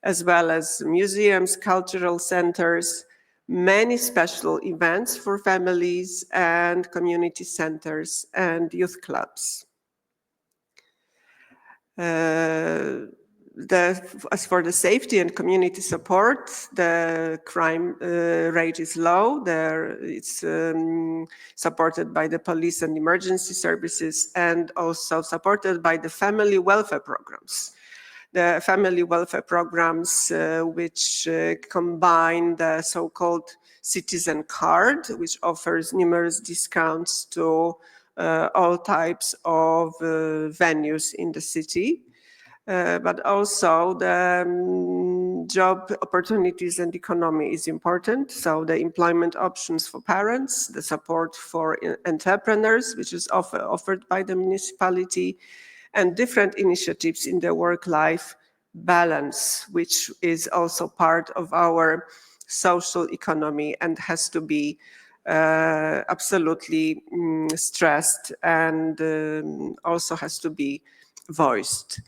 L: as well as museums, cultural centers, many special events for families, and community centers and youth clubs. As for the safety and community support, the crime rate is low. It's supported by the police and emergency services, and also supported by the family welfare programs. The family welfare programs, which combine the so-called citizen card, which offers numerous discounts to all types of venues in the city. But also the job opportunities and economy is important. So the employment options for parents, the support for entrepreneurs, which is offered by the municipality, and different initiatives in the work-life balance, which is also part of our social economy and has to be absolutely stressed and also has to be voiced.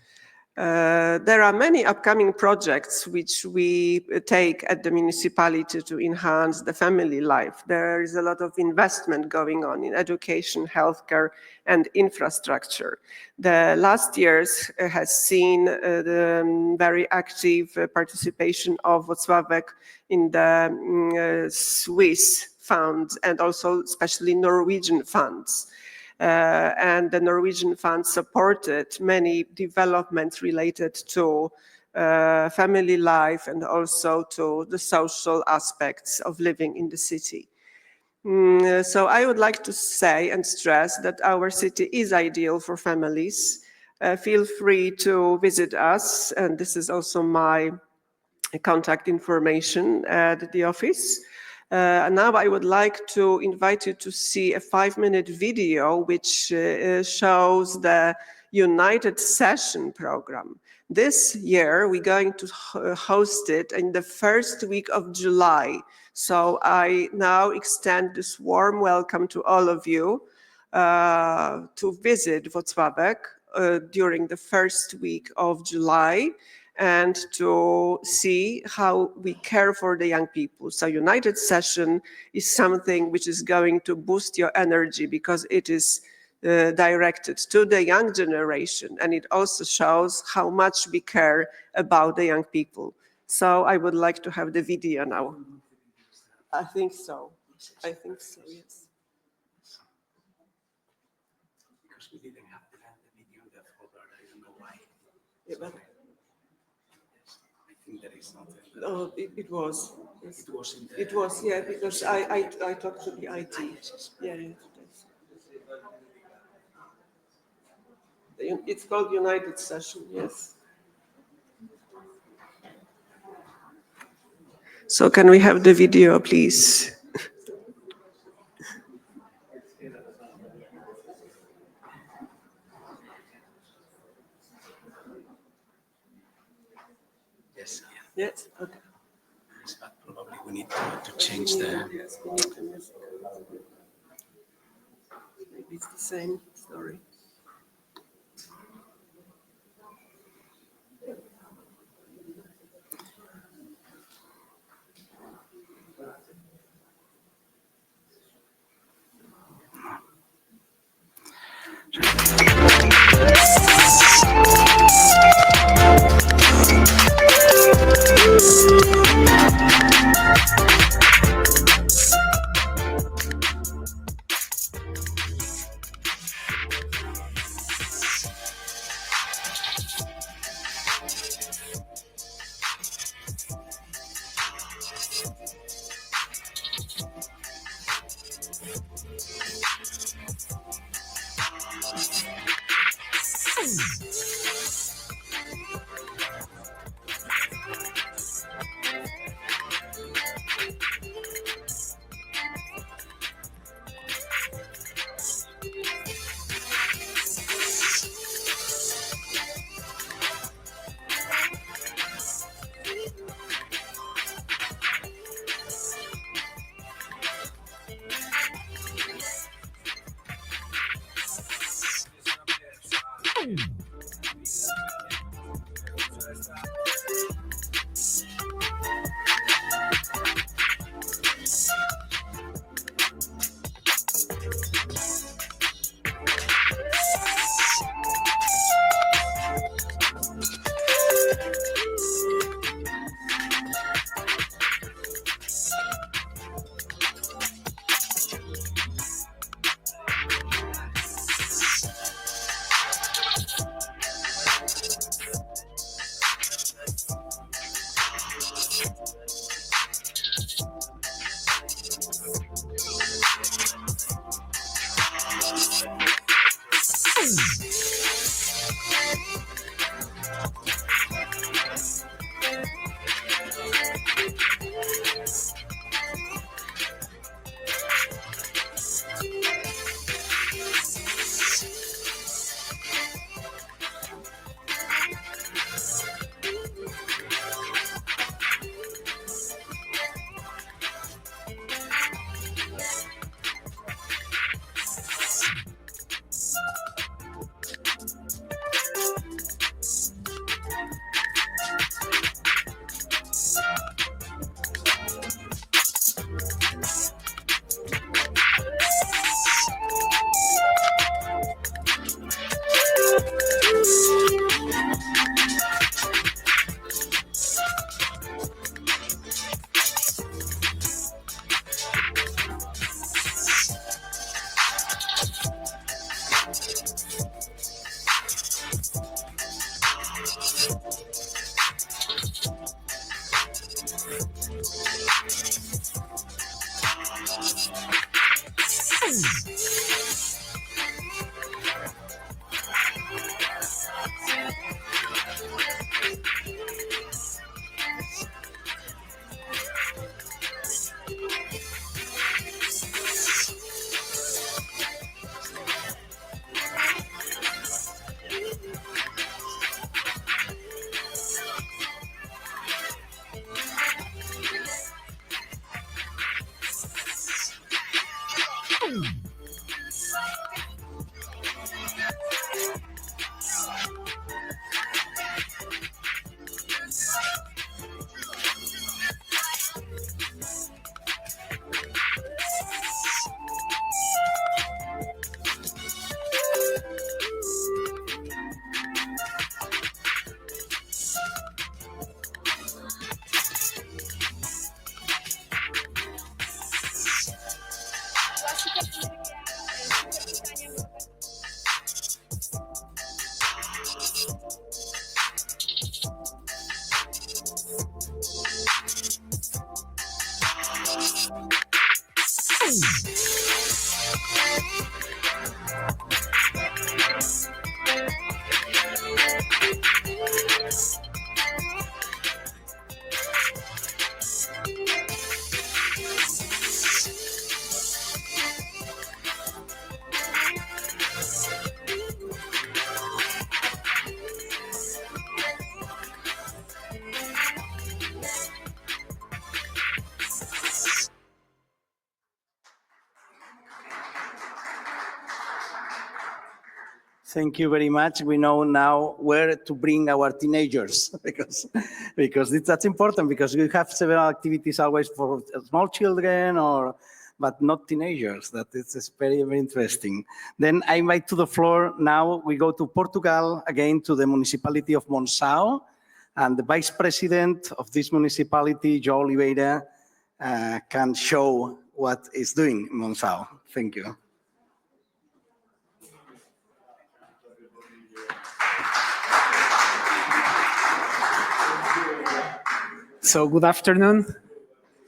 L: There are many upcoming projects which we take at the municipality to enhance the family life. There is a lot of investment going on in education, healthcare, and infrastructure. The last years has seen the very active participation of Włocławek in the Swiss funds and also especially Norwegian funds. And the Norwegian fund supported many developments related to family life and also to the social aspects of living in the city. So I would like to say and stress that our city is ideal for families. Feel free to visit us, and this is also my contact information at the office. Now I would like to invite you to see a 5-minute video which shows the United Session program. This year we're going to host it in the first week of July. So I now extend this warm welcome to all of you to visit Włocławek during the first week of July, and to see how we care for the young people. So United Session is something which is going to boost your energy because it is directed to the young generation, and it also shows how much we care about the young people. So I would like to have the video now. I think so. I think so, yes.
K: Because we didn't have the video in the folder, I don't know why.
L: Yeah, but
K: There is not.
L: oh, it was. Yes.
K: It was in the,
L: It was, yeah, because I talked to the IT. Yeah, it's called United Session, yes. So can we have the video, please?
K: yes,
L: Yes, okay.
K: yes, but probably we need to change the.
L: Yes, we need the music. Maybe it's the same story.
A: Thank you very much. We know now where to bring our teenagers because that's important because we have several activities always for small children but not teenagers. That is very, very interesting. Then I invite to the floor now, we go to Portugal, again to the municipality of Monção, and the vice president of this municipality, João Oliveira, can show what is doing in Monção. Thank you.
M: So good afternoon.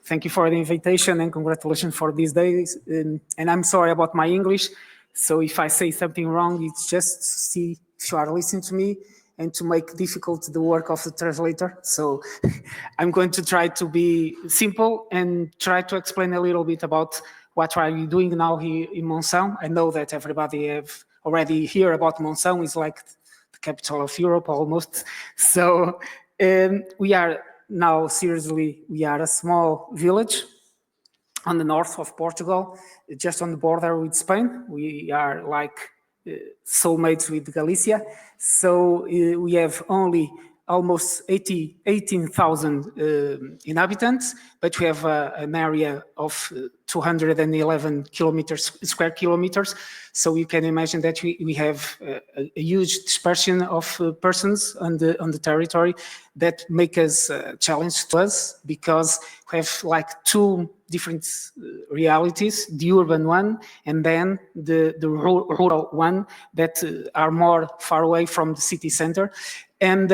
M: Thank you for the invitation and congratulations for these days. And I'm sorry about my English. So if I say something wrong, it's just to see if you are listening to me and to make difficult the work of the translator. So I'm going to try to be simple and try to explain a little bit about what are we doing now here in Monção. I know that everybody have already heard about Monção. It's like the capital of Europe almost. So we are now, seriously, we are a small village on the north of Portugal, just on the border with Spain. We are like soulmates with Galicia. So we have only almost 18,000 inhabitants, but we have an area of 211 square kilometers. So you can imagine that we have a huge dispersion of persons on the territory that make us a challenge to us because we have like two different realities, the urban one and then the rural one that are more far away from the city center. And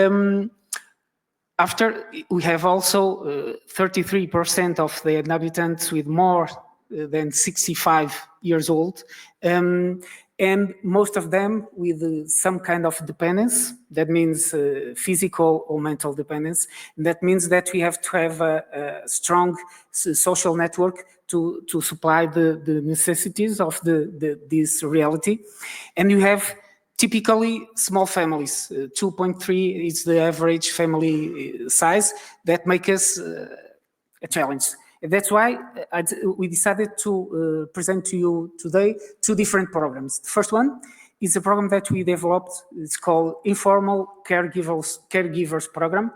M: After, we have also 33% of the inhabitants with more than 65 years old, and most of them with some kind of dependence. That means physical or mental dependence. And that means that we have to have a strong social network to supply the necessities of this reality. And you have typically small families. 2.3 is the average family size that make us a challenge. And that's why we decided to present to you today 2 different programs. The first one is a program that we developed. It's called Informal Caregivers Program.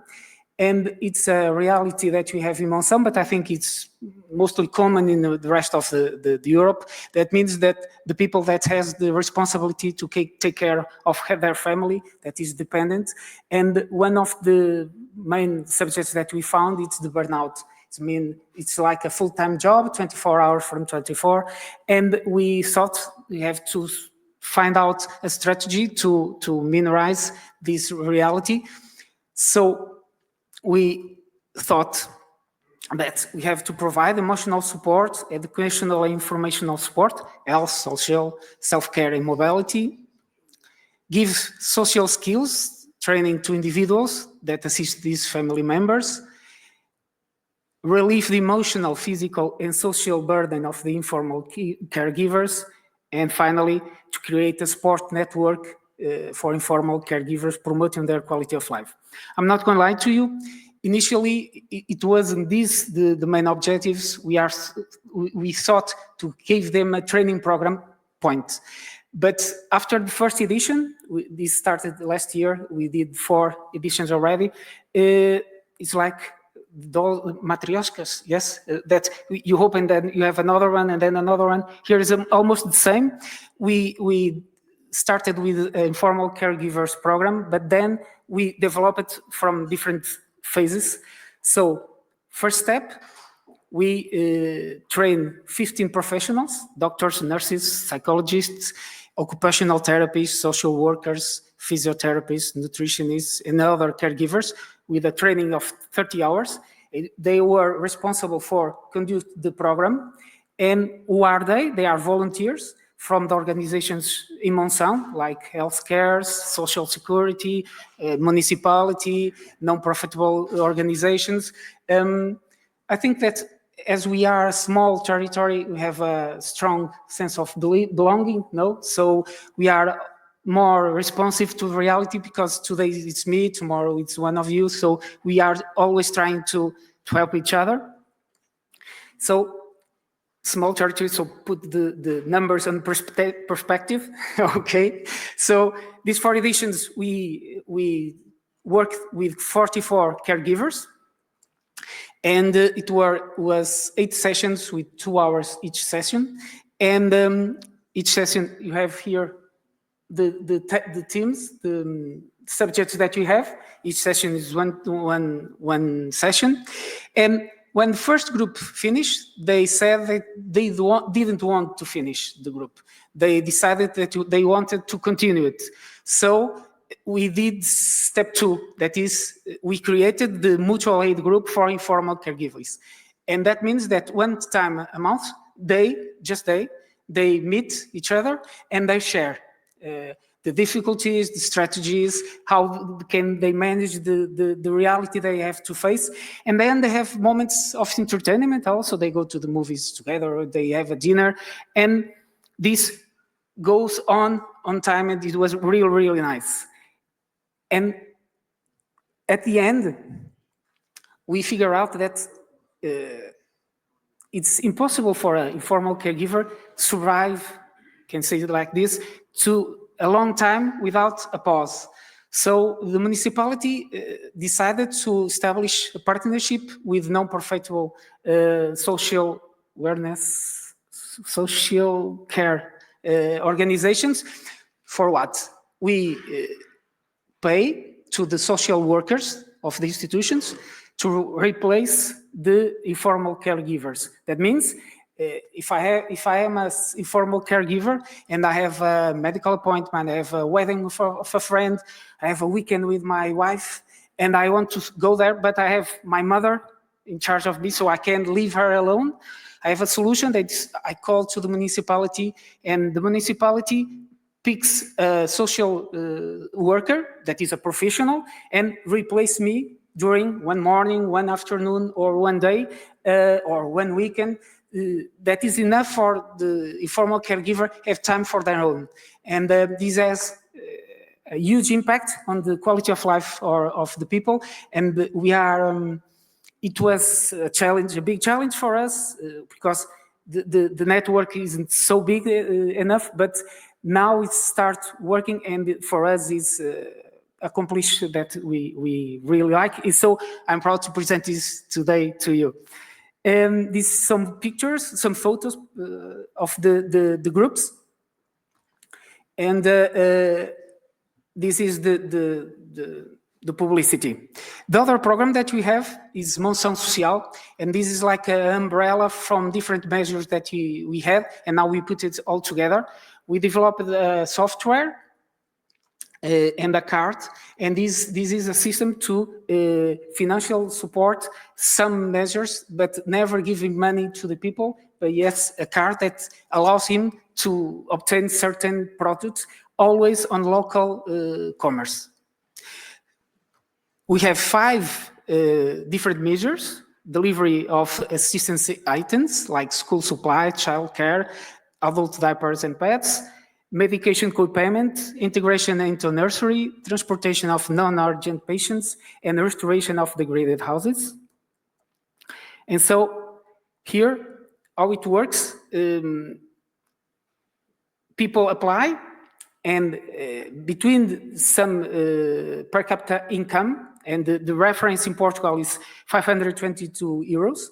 M: And it's a reality that we have in Monsanto, but I think it's mostly common in the rest of the Europe. That means that the people that has the responsibility to take care of their family that is dependent. And one of the main subjects that we found is the burnout. I mean, it's like a full-time job, 24 hours from 24. And we thought we have to find out a strategy to minimize this reality. So we thought that we have to provide emotional support, educational and informational support, health, social, self-care and mobility, give social skills, training to individuals that assist these family members, relieve the emotional, physical and social burden of the informal caregivers, and finally, to create a support network for informal caregivers promoting their quality of life. I'm not going to lie to you. Initially, it wasn't the main objectives. We thought to give them a training program point. But after the first edition, this started last year, we did 4 editions already. It's like matryoshkas, yes, that you hope and then you have another one and then another one. Here is almost the same. We started with an informal caregivers program, but then we developed it from different phases. So first step, we train 15 professionals, doctors, nurses, psychologists, occupational therapists, social workers, physiotherapists, nutritionists, and other caregivers with a training of 30 hours. They were responsible for conduct the program. And who are they? They are volunteers from the organizations in Monsanto, like healthcare, social security, municipality, non-profitable organizations. I think that as we are a small territory, we have a strong sense of belonging, no? So we are more responsive to reality because today it's me, tomorrow it's one of you. So we are always trying to help each other. So small territory, so put the numbers on perspective, okay? So these 4 editions, we worked with 44 caregivers, and it was 8 sessions with 2 hours each session. And each session, you have here the teams, the subjects that you have. Each session is one session. And when the first group finished, they said that they didn't want to finish the group. They decided that they wanted to continue it. So we did step 2, that is, we created the mutual aid group for informal caregivers. And that means that 1 time a month, they meet each other and they share the difficulties, the strategies, how can they manage the reality they have to face. And then they have moments of entertainment also. They go to the movies together, or they have a dinner. And this goes on time, and it was really, really nice. And at the end, we figure out that it's impossible for an informal caregiver to survive, can say it like this, to a long time without a pause. So the municipality decided to establish a partnership with non-profitable social awareness, social care organizations. For what? We pay to the social workers of the institutions to replace the informal caregivers. That means if I am an informal caregiver and I have a medical appointment, I have a wedding of a friend, I have a weekend with my wife, and I want to go there, but I have my mother in charge of me, so I can't leave her alone. I have a solution that I call to the municipality, and the municipality picks a social worker that is a professional and replace me during one morning, one afternoon, or one day, or one weekend. That is enough for the informal caregiver have time for their own. And this has a huge impact on the quality of life of the people. And we are, it was a challenge, a big challenge for us because the network isn't so big enough, but now it starts working, and for us it's accomplished that we really like. So I'm proud to present this today to you. These some pictures, some photos of the groups, and this is the publicity. The other program that we have is Monção Social, and this is like an umbrella from different measures that we had, and now we put it all together. We developed a software and a card, and this is a system to financial support some measures, but never giving money to the people, but yes, a card that allows him to obtain certain products, always on local commerce. We have 5 different measures: delivery of assistance items like school supply, childcare, adult diapers and pets, medication co-payment, integration into nursery, transportation of non-urgent patients, and restoration of degraded houses. And so here, how it works, people apply, and between some per capita income, and the reference in Portugal is 522 euros,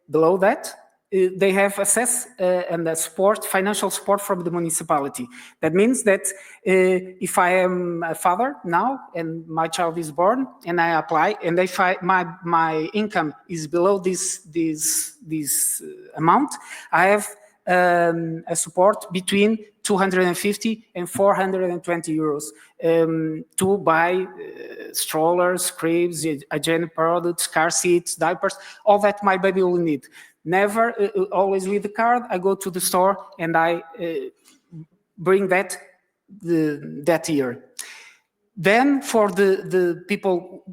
M: below that, they have access and the support, financial support from the municipality. That means that if I am a father now and my child is born and I apply, and if my income is below this amount, I have a support between 250 and 420 euros to buy strollers, cribs, hygiene products, car seats, diapers, all that my baby will need. Never, always with the card, I go to the store and I bring that year. Then for the people,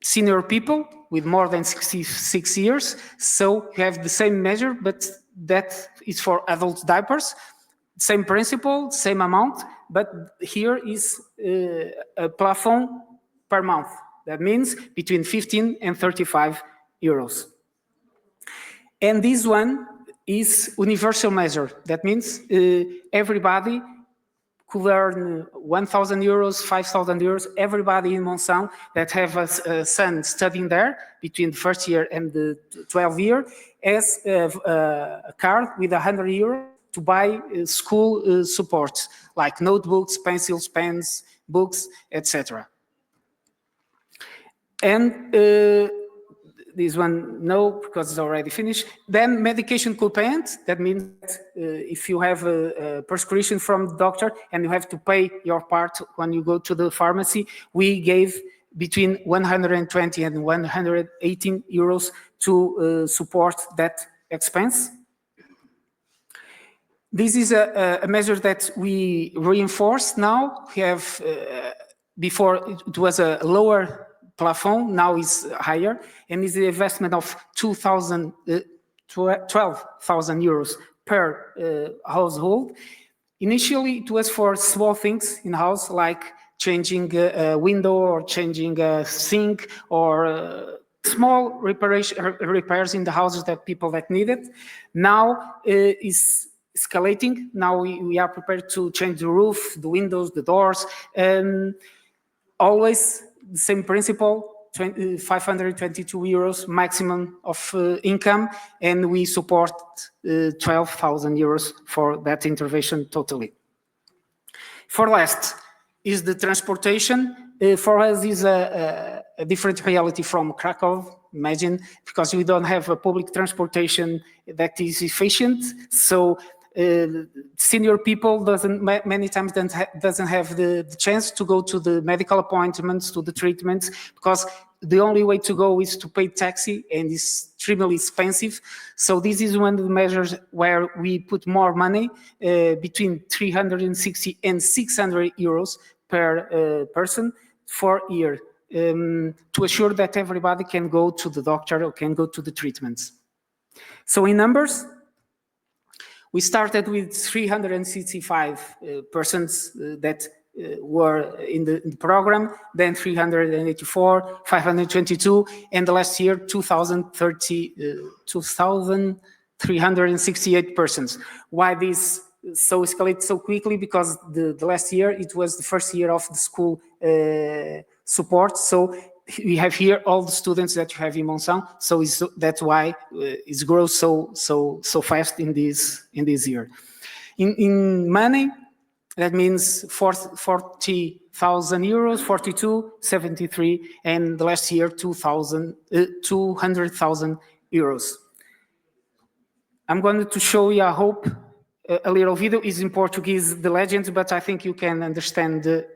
M: senior people with more than 66 years, so you have the same measure, but that is for adult diapers. Same principle, same amount, but here is a plafond per month. That means between 15 and 35 euros. And this one is universal measure. That means everybody could earn 1,000 euros, 5,000 euros, everybody in Monção that have a son studying there between the first year and the 12th year has a card with 100 euros to buy school support, like notebooks, pencils, pens, books, etc. And this one, no, because it's already finished. Then medication co-payment, that means that if you have a prescription from the doctor and you have to pay your part when you go to the pharmacy, we gave between 120 and 118 euros to support that expense. This is a measure that we reinforce now. We have, before it was a lower plafond, now is higher, and is the investment of 12,000 euros per household. Initially, it was for small things in house, like changing a window or changing a sink or small repairs in the houses that people that need it. Now is escalating. Now we are prepared to change the roof, the windows, the doors, and always the same principle, 522 euros maximum of income, and we support 12,000 euros for that intervention totally. For last is the transportation. For us is a different reality from Kraków, imagine, because we don't have a public transportation that is efficient. So senior people many times doesn't have the chance to go to the medical appointments, to the treatments, because the only way to go is to pay taxi, and it's extremely expensive. So this is one of the measures where we put more money, between 360 and 600 euros per person for a year, to assure that everybody can go to the doctor or can go to the treatments. So in numbers, we started with 365 persons that were in the program, then 384, 522, and the last year 2,368 persons. Why this so escalated so quickly? Because the last year it was the first year of the school support. So we have here all the students that you have in Monção. So that's why it grows so fast in this year. In money, that means 40,000 euros, 42, 73, and the last year 200,000 euros. I'm going to show you, I hope, a little video. Is in Portuguese, the legend, but I think you can understand the.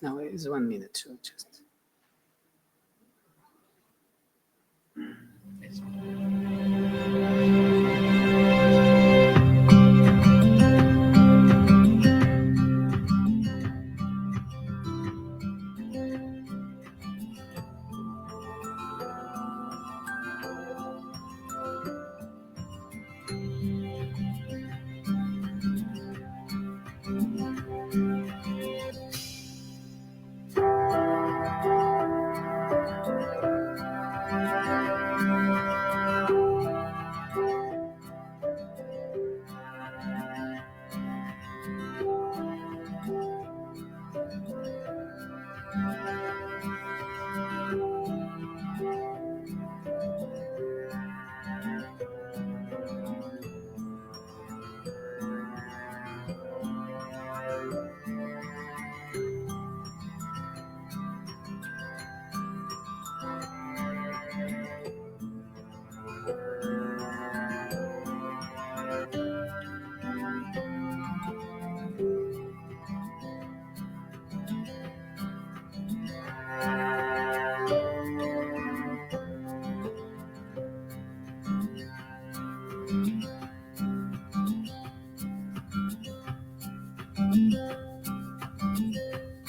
M: No, it's 1 minute. So just.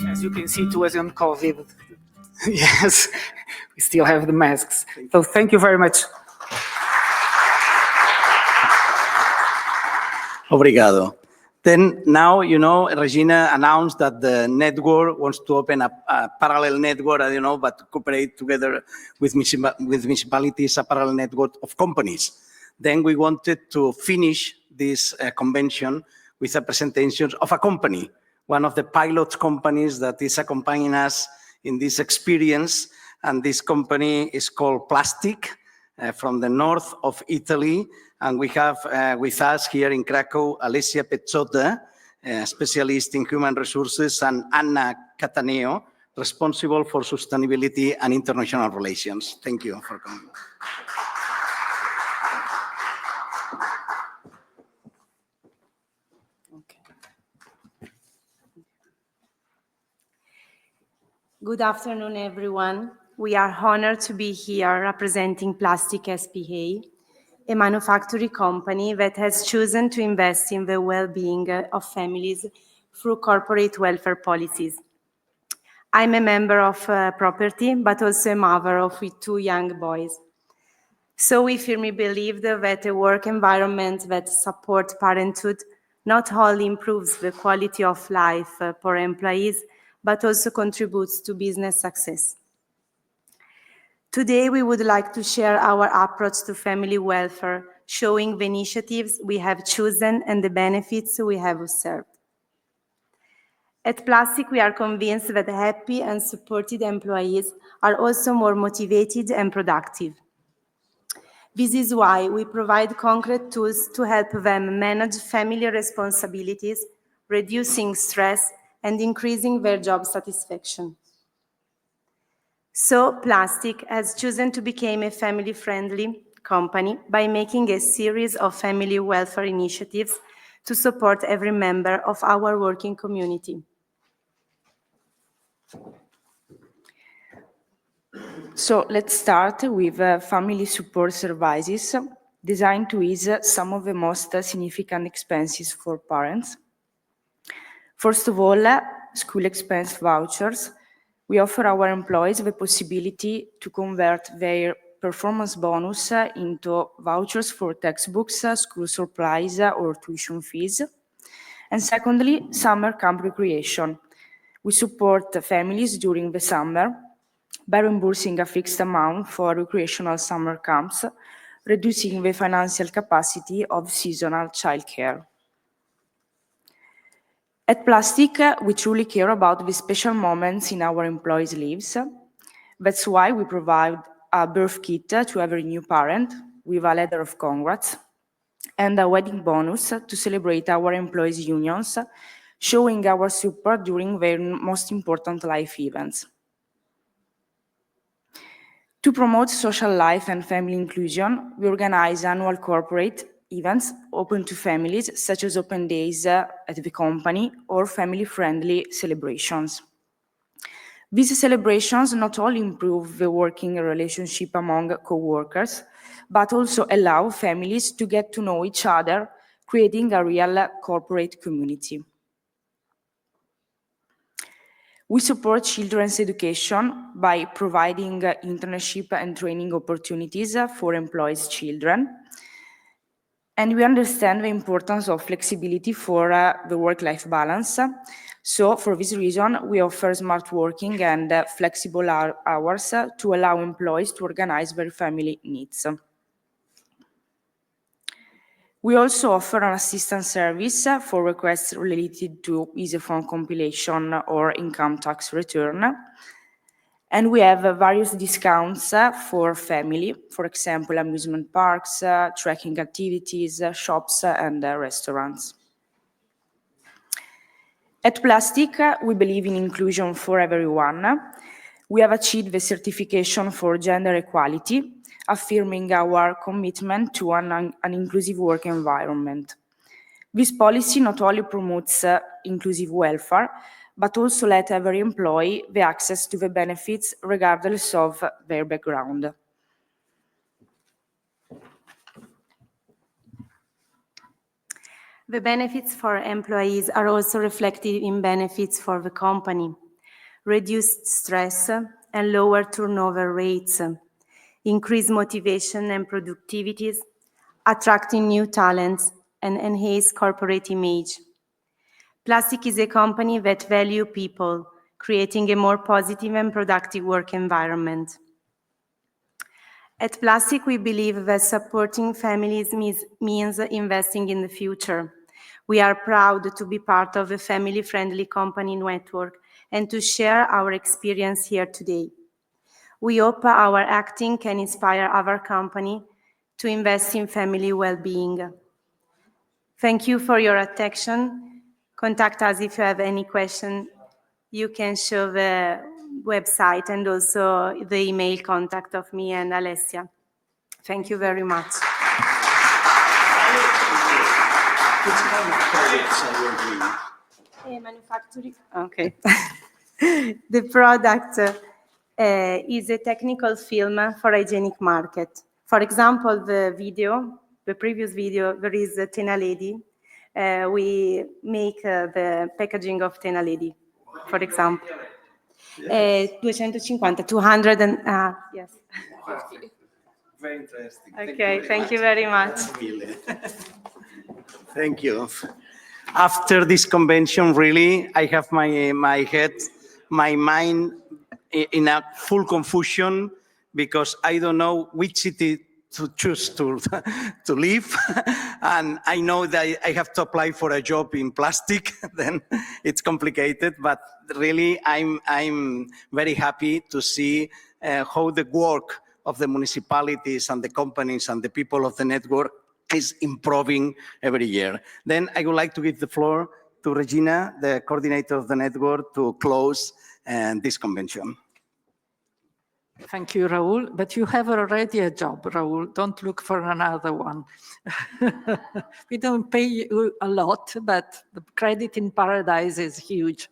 M: As you can see, it was on COVID. Yes, we still have the masks. So thank you very much.
A: Obrigado. Then now, Regina announced that the network wants to open a parallel network, but to cooperate together with municipalities, a parallel network of companies. Then we wanted to finish this convention with a presentation of a company, one of the pilot companies that is accompanying us in this experience. And this company is called Plastic, from the north of Italy. And we have with us here in Kraków, Alessia Pezzotta, specialist in human resources, and Anna Cataneo, responsible for sustainability and international relations. Thank you for coming.
N: Good afternoon, everyone. We are honored to be here representing Plastic S.p.A., a manufacturing company that has chosen to invest in the well-being of families through corporate welfare policies. I'm a member of Property, but also a mother with 2 young boys. So we firmly believe that a work environment that supports parenthood not only improves the quality of life for employees, but also contributes to business success. Today, we would like to share our approach to family welfare, showing the initiatives we have chosen and the benefits we have observed. At Plastic, we are convinced that happy and supported employees are also more motivated and productive. This is why we provide concrete tools to help them manage family responsibilities, reducing stress, and increasing their job satisfaction. So Plastic has chosen to become a family-friendly company by making a series of family welfare initiatives to support every member of our working community.
O: So let's start with family support services designed to ease some of the most significant expenses for parents. First of all, school expense vouchers. We offer our employees the possibility to convert their performance bonus into vouchers for textbooks, school supplies, or tuition fees. And secondly, summer camp recreation. We support families during the summer by reimbursing a fixed amount for recreational summer camps, reducing the financial capacity of seasonal childcare. At Plastic, we truly care about the special moments in our employees' lives. That's why we provide a birth kit to every new parent with a letter of congrats and a wedding bonus to celebrate our employees' unions, showing our support during their most important life events. To promote social life and family inclusion, we organize annual corporate events open to families, such as open days at the company or family-friendly celebrations. These celebrations not only improve the working relationship among co-workers, but also allow families to get to know each other, creating a real corporate community. We support children's education by providing internship and training opportunities for employees' children. And we understand the importance of flexibility for the work-life balance. So for this reason, we offer smart working and flexible hours to allow employees to organize their family needs. We also offer an assistance service for requests related to easy phone compilation or income tax return. And we have various discounts for family, for example, amusement parks, trekking activities, shops, and restaurants. At Plastic, we believe in inclusion for everyone. We have achieved the certification for gender equality, affirming our commitment to an inclusive work environment. This policy not only promotes inclusive welfare, but also let every employee the access to the benefits regardless of their background.
N: The benefits for employees are also reflected in benefits for the company. Reduced stress and lower turnover rates, increased motivation and productivity, attracting new talents, and enhance corporate image. Plastic is a company that values people, creating a more positive and productive work environment. At Plastic, we believe that supporting families means investing in the future. We are proud to be part of a family-friendly company network and to share our experience here today. We hope our acting can inspire our company to invest in family well-being. Thank you for your attention. Contact us if you have any question. You can show the website and also the email contact of me and Alessia. Thank you very much.
K: Which kind of products are you doing?
N: Manufacturing. Okay. The product is a technical film for hygienic market. For example, the previous video, there is a Tena Lady. We make the packaging of Tena Lady, for example. 200 and, yes.
K: Very interesting.
N: Okay, thank you very much.
K: Thank you.
A: After this convention, really, I have my mind in a full confusion because I don't know which city choose to leave. And I know that I have to apply for a job in plastic, then it's complicated, but really I'm very happy to see how the work of the municipalities and the companies and the people of the network is improving every year. Then I would like to give the floor to Regina, the coordinator of the network, to close this convention.
D: Thank you, Raul. But you have already a job, Raul. Don't look for another one. We don't pay you a lot, but the credit in paradise is huge.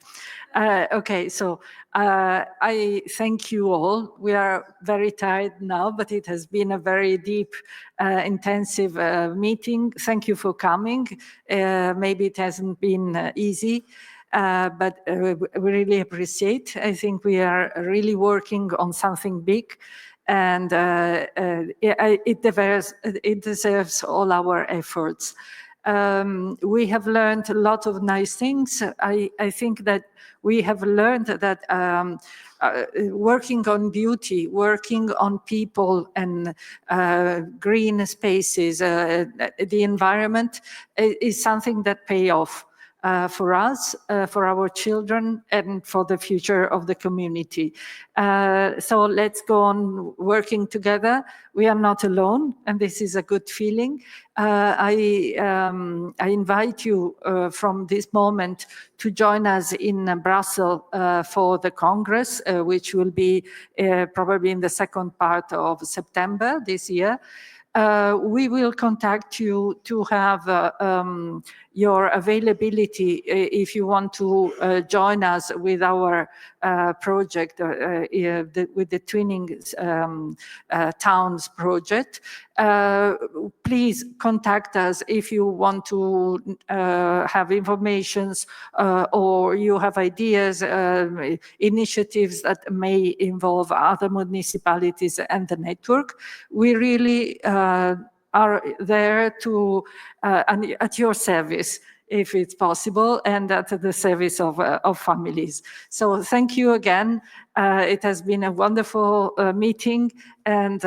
D: Okay, so I thank you all. We are very tired now, but it has been a very deep, intensive meeting. Thank you for coming. Maybe it hasn't been easy. But we really appreciate. I think we are really working on something big, and it deserves all our efforts. We have learned a lot of nice things. I think that we have learned that working on beauty, working on people and green spaces, the environment is something that pay off. For us, for our children, and for the future of the community. So let's go on working together. We are not alone, and this is a good feeling. I invite you from this moment to join us in Brussels for the Congress, which will be probably in the second part of September this year. We will contact you to have your availability if you want to join us with our project, with the Twinning Towns project. Please contact us if you want to have informations or you have ideas, initiatives that may involve other municipalities and the network. We really are there to at your service, if it's possible, and at the service of families. So thank you again. It has been a wonderful meeting, and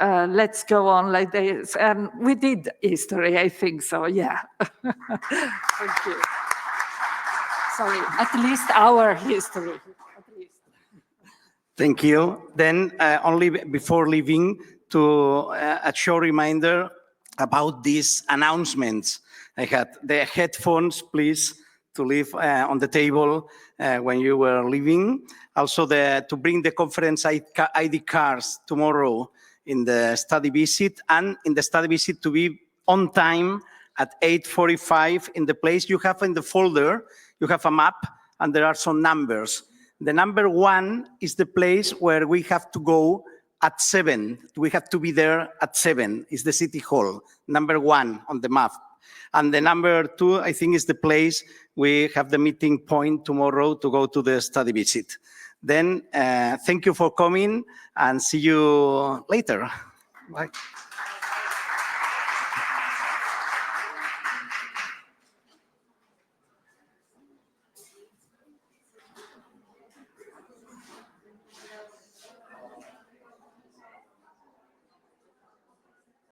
D: let's go on like this. And we did history, I think so, yeah. Thank you. Sorry, at least our history.
A: Thank you. Then only before leaving, to a short reminder about these announcements. I had the headphones, please, to leave on the table when you were leaving. Also, to bring the conference ID cards tomorrow in the study visit, and in the study visit to be on time at 8:45 in the place you have in the folder. You have a map, and there are some numbers. The number 1 is the place where we have to go at 7. We have to be there at 7. It's the City Hall, number 1 on the map. And the number 2, I think, is the place we have the meeting point tomorrow to go to the study visit. Then thank you for coming, and see you later. Bye.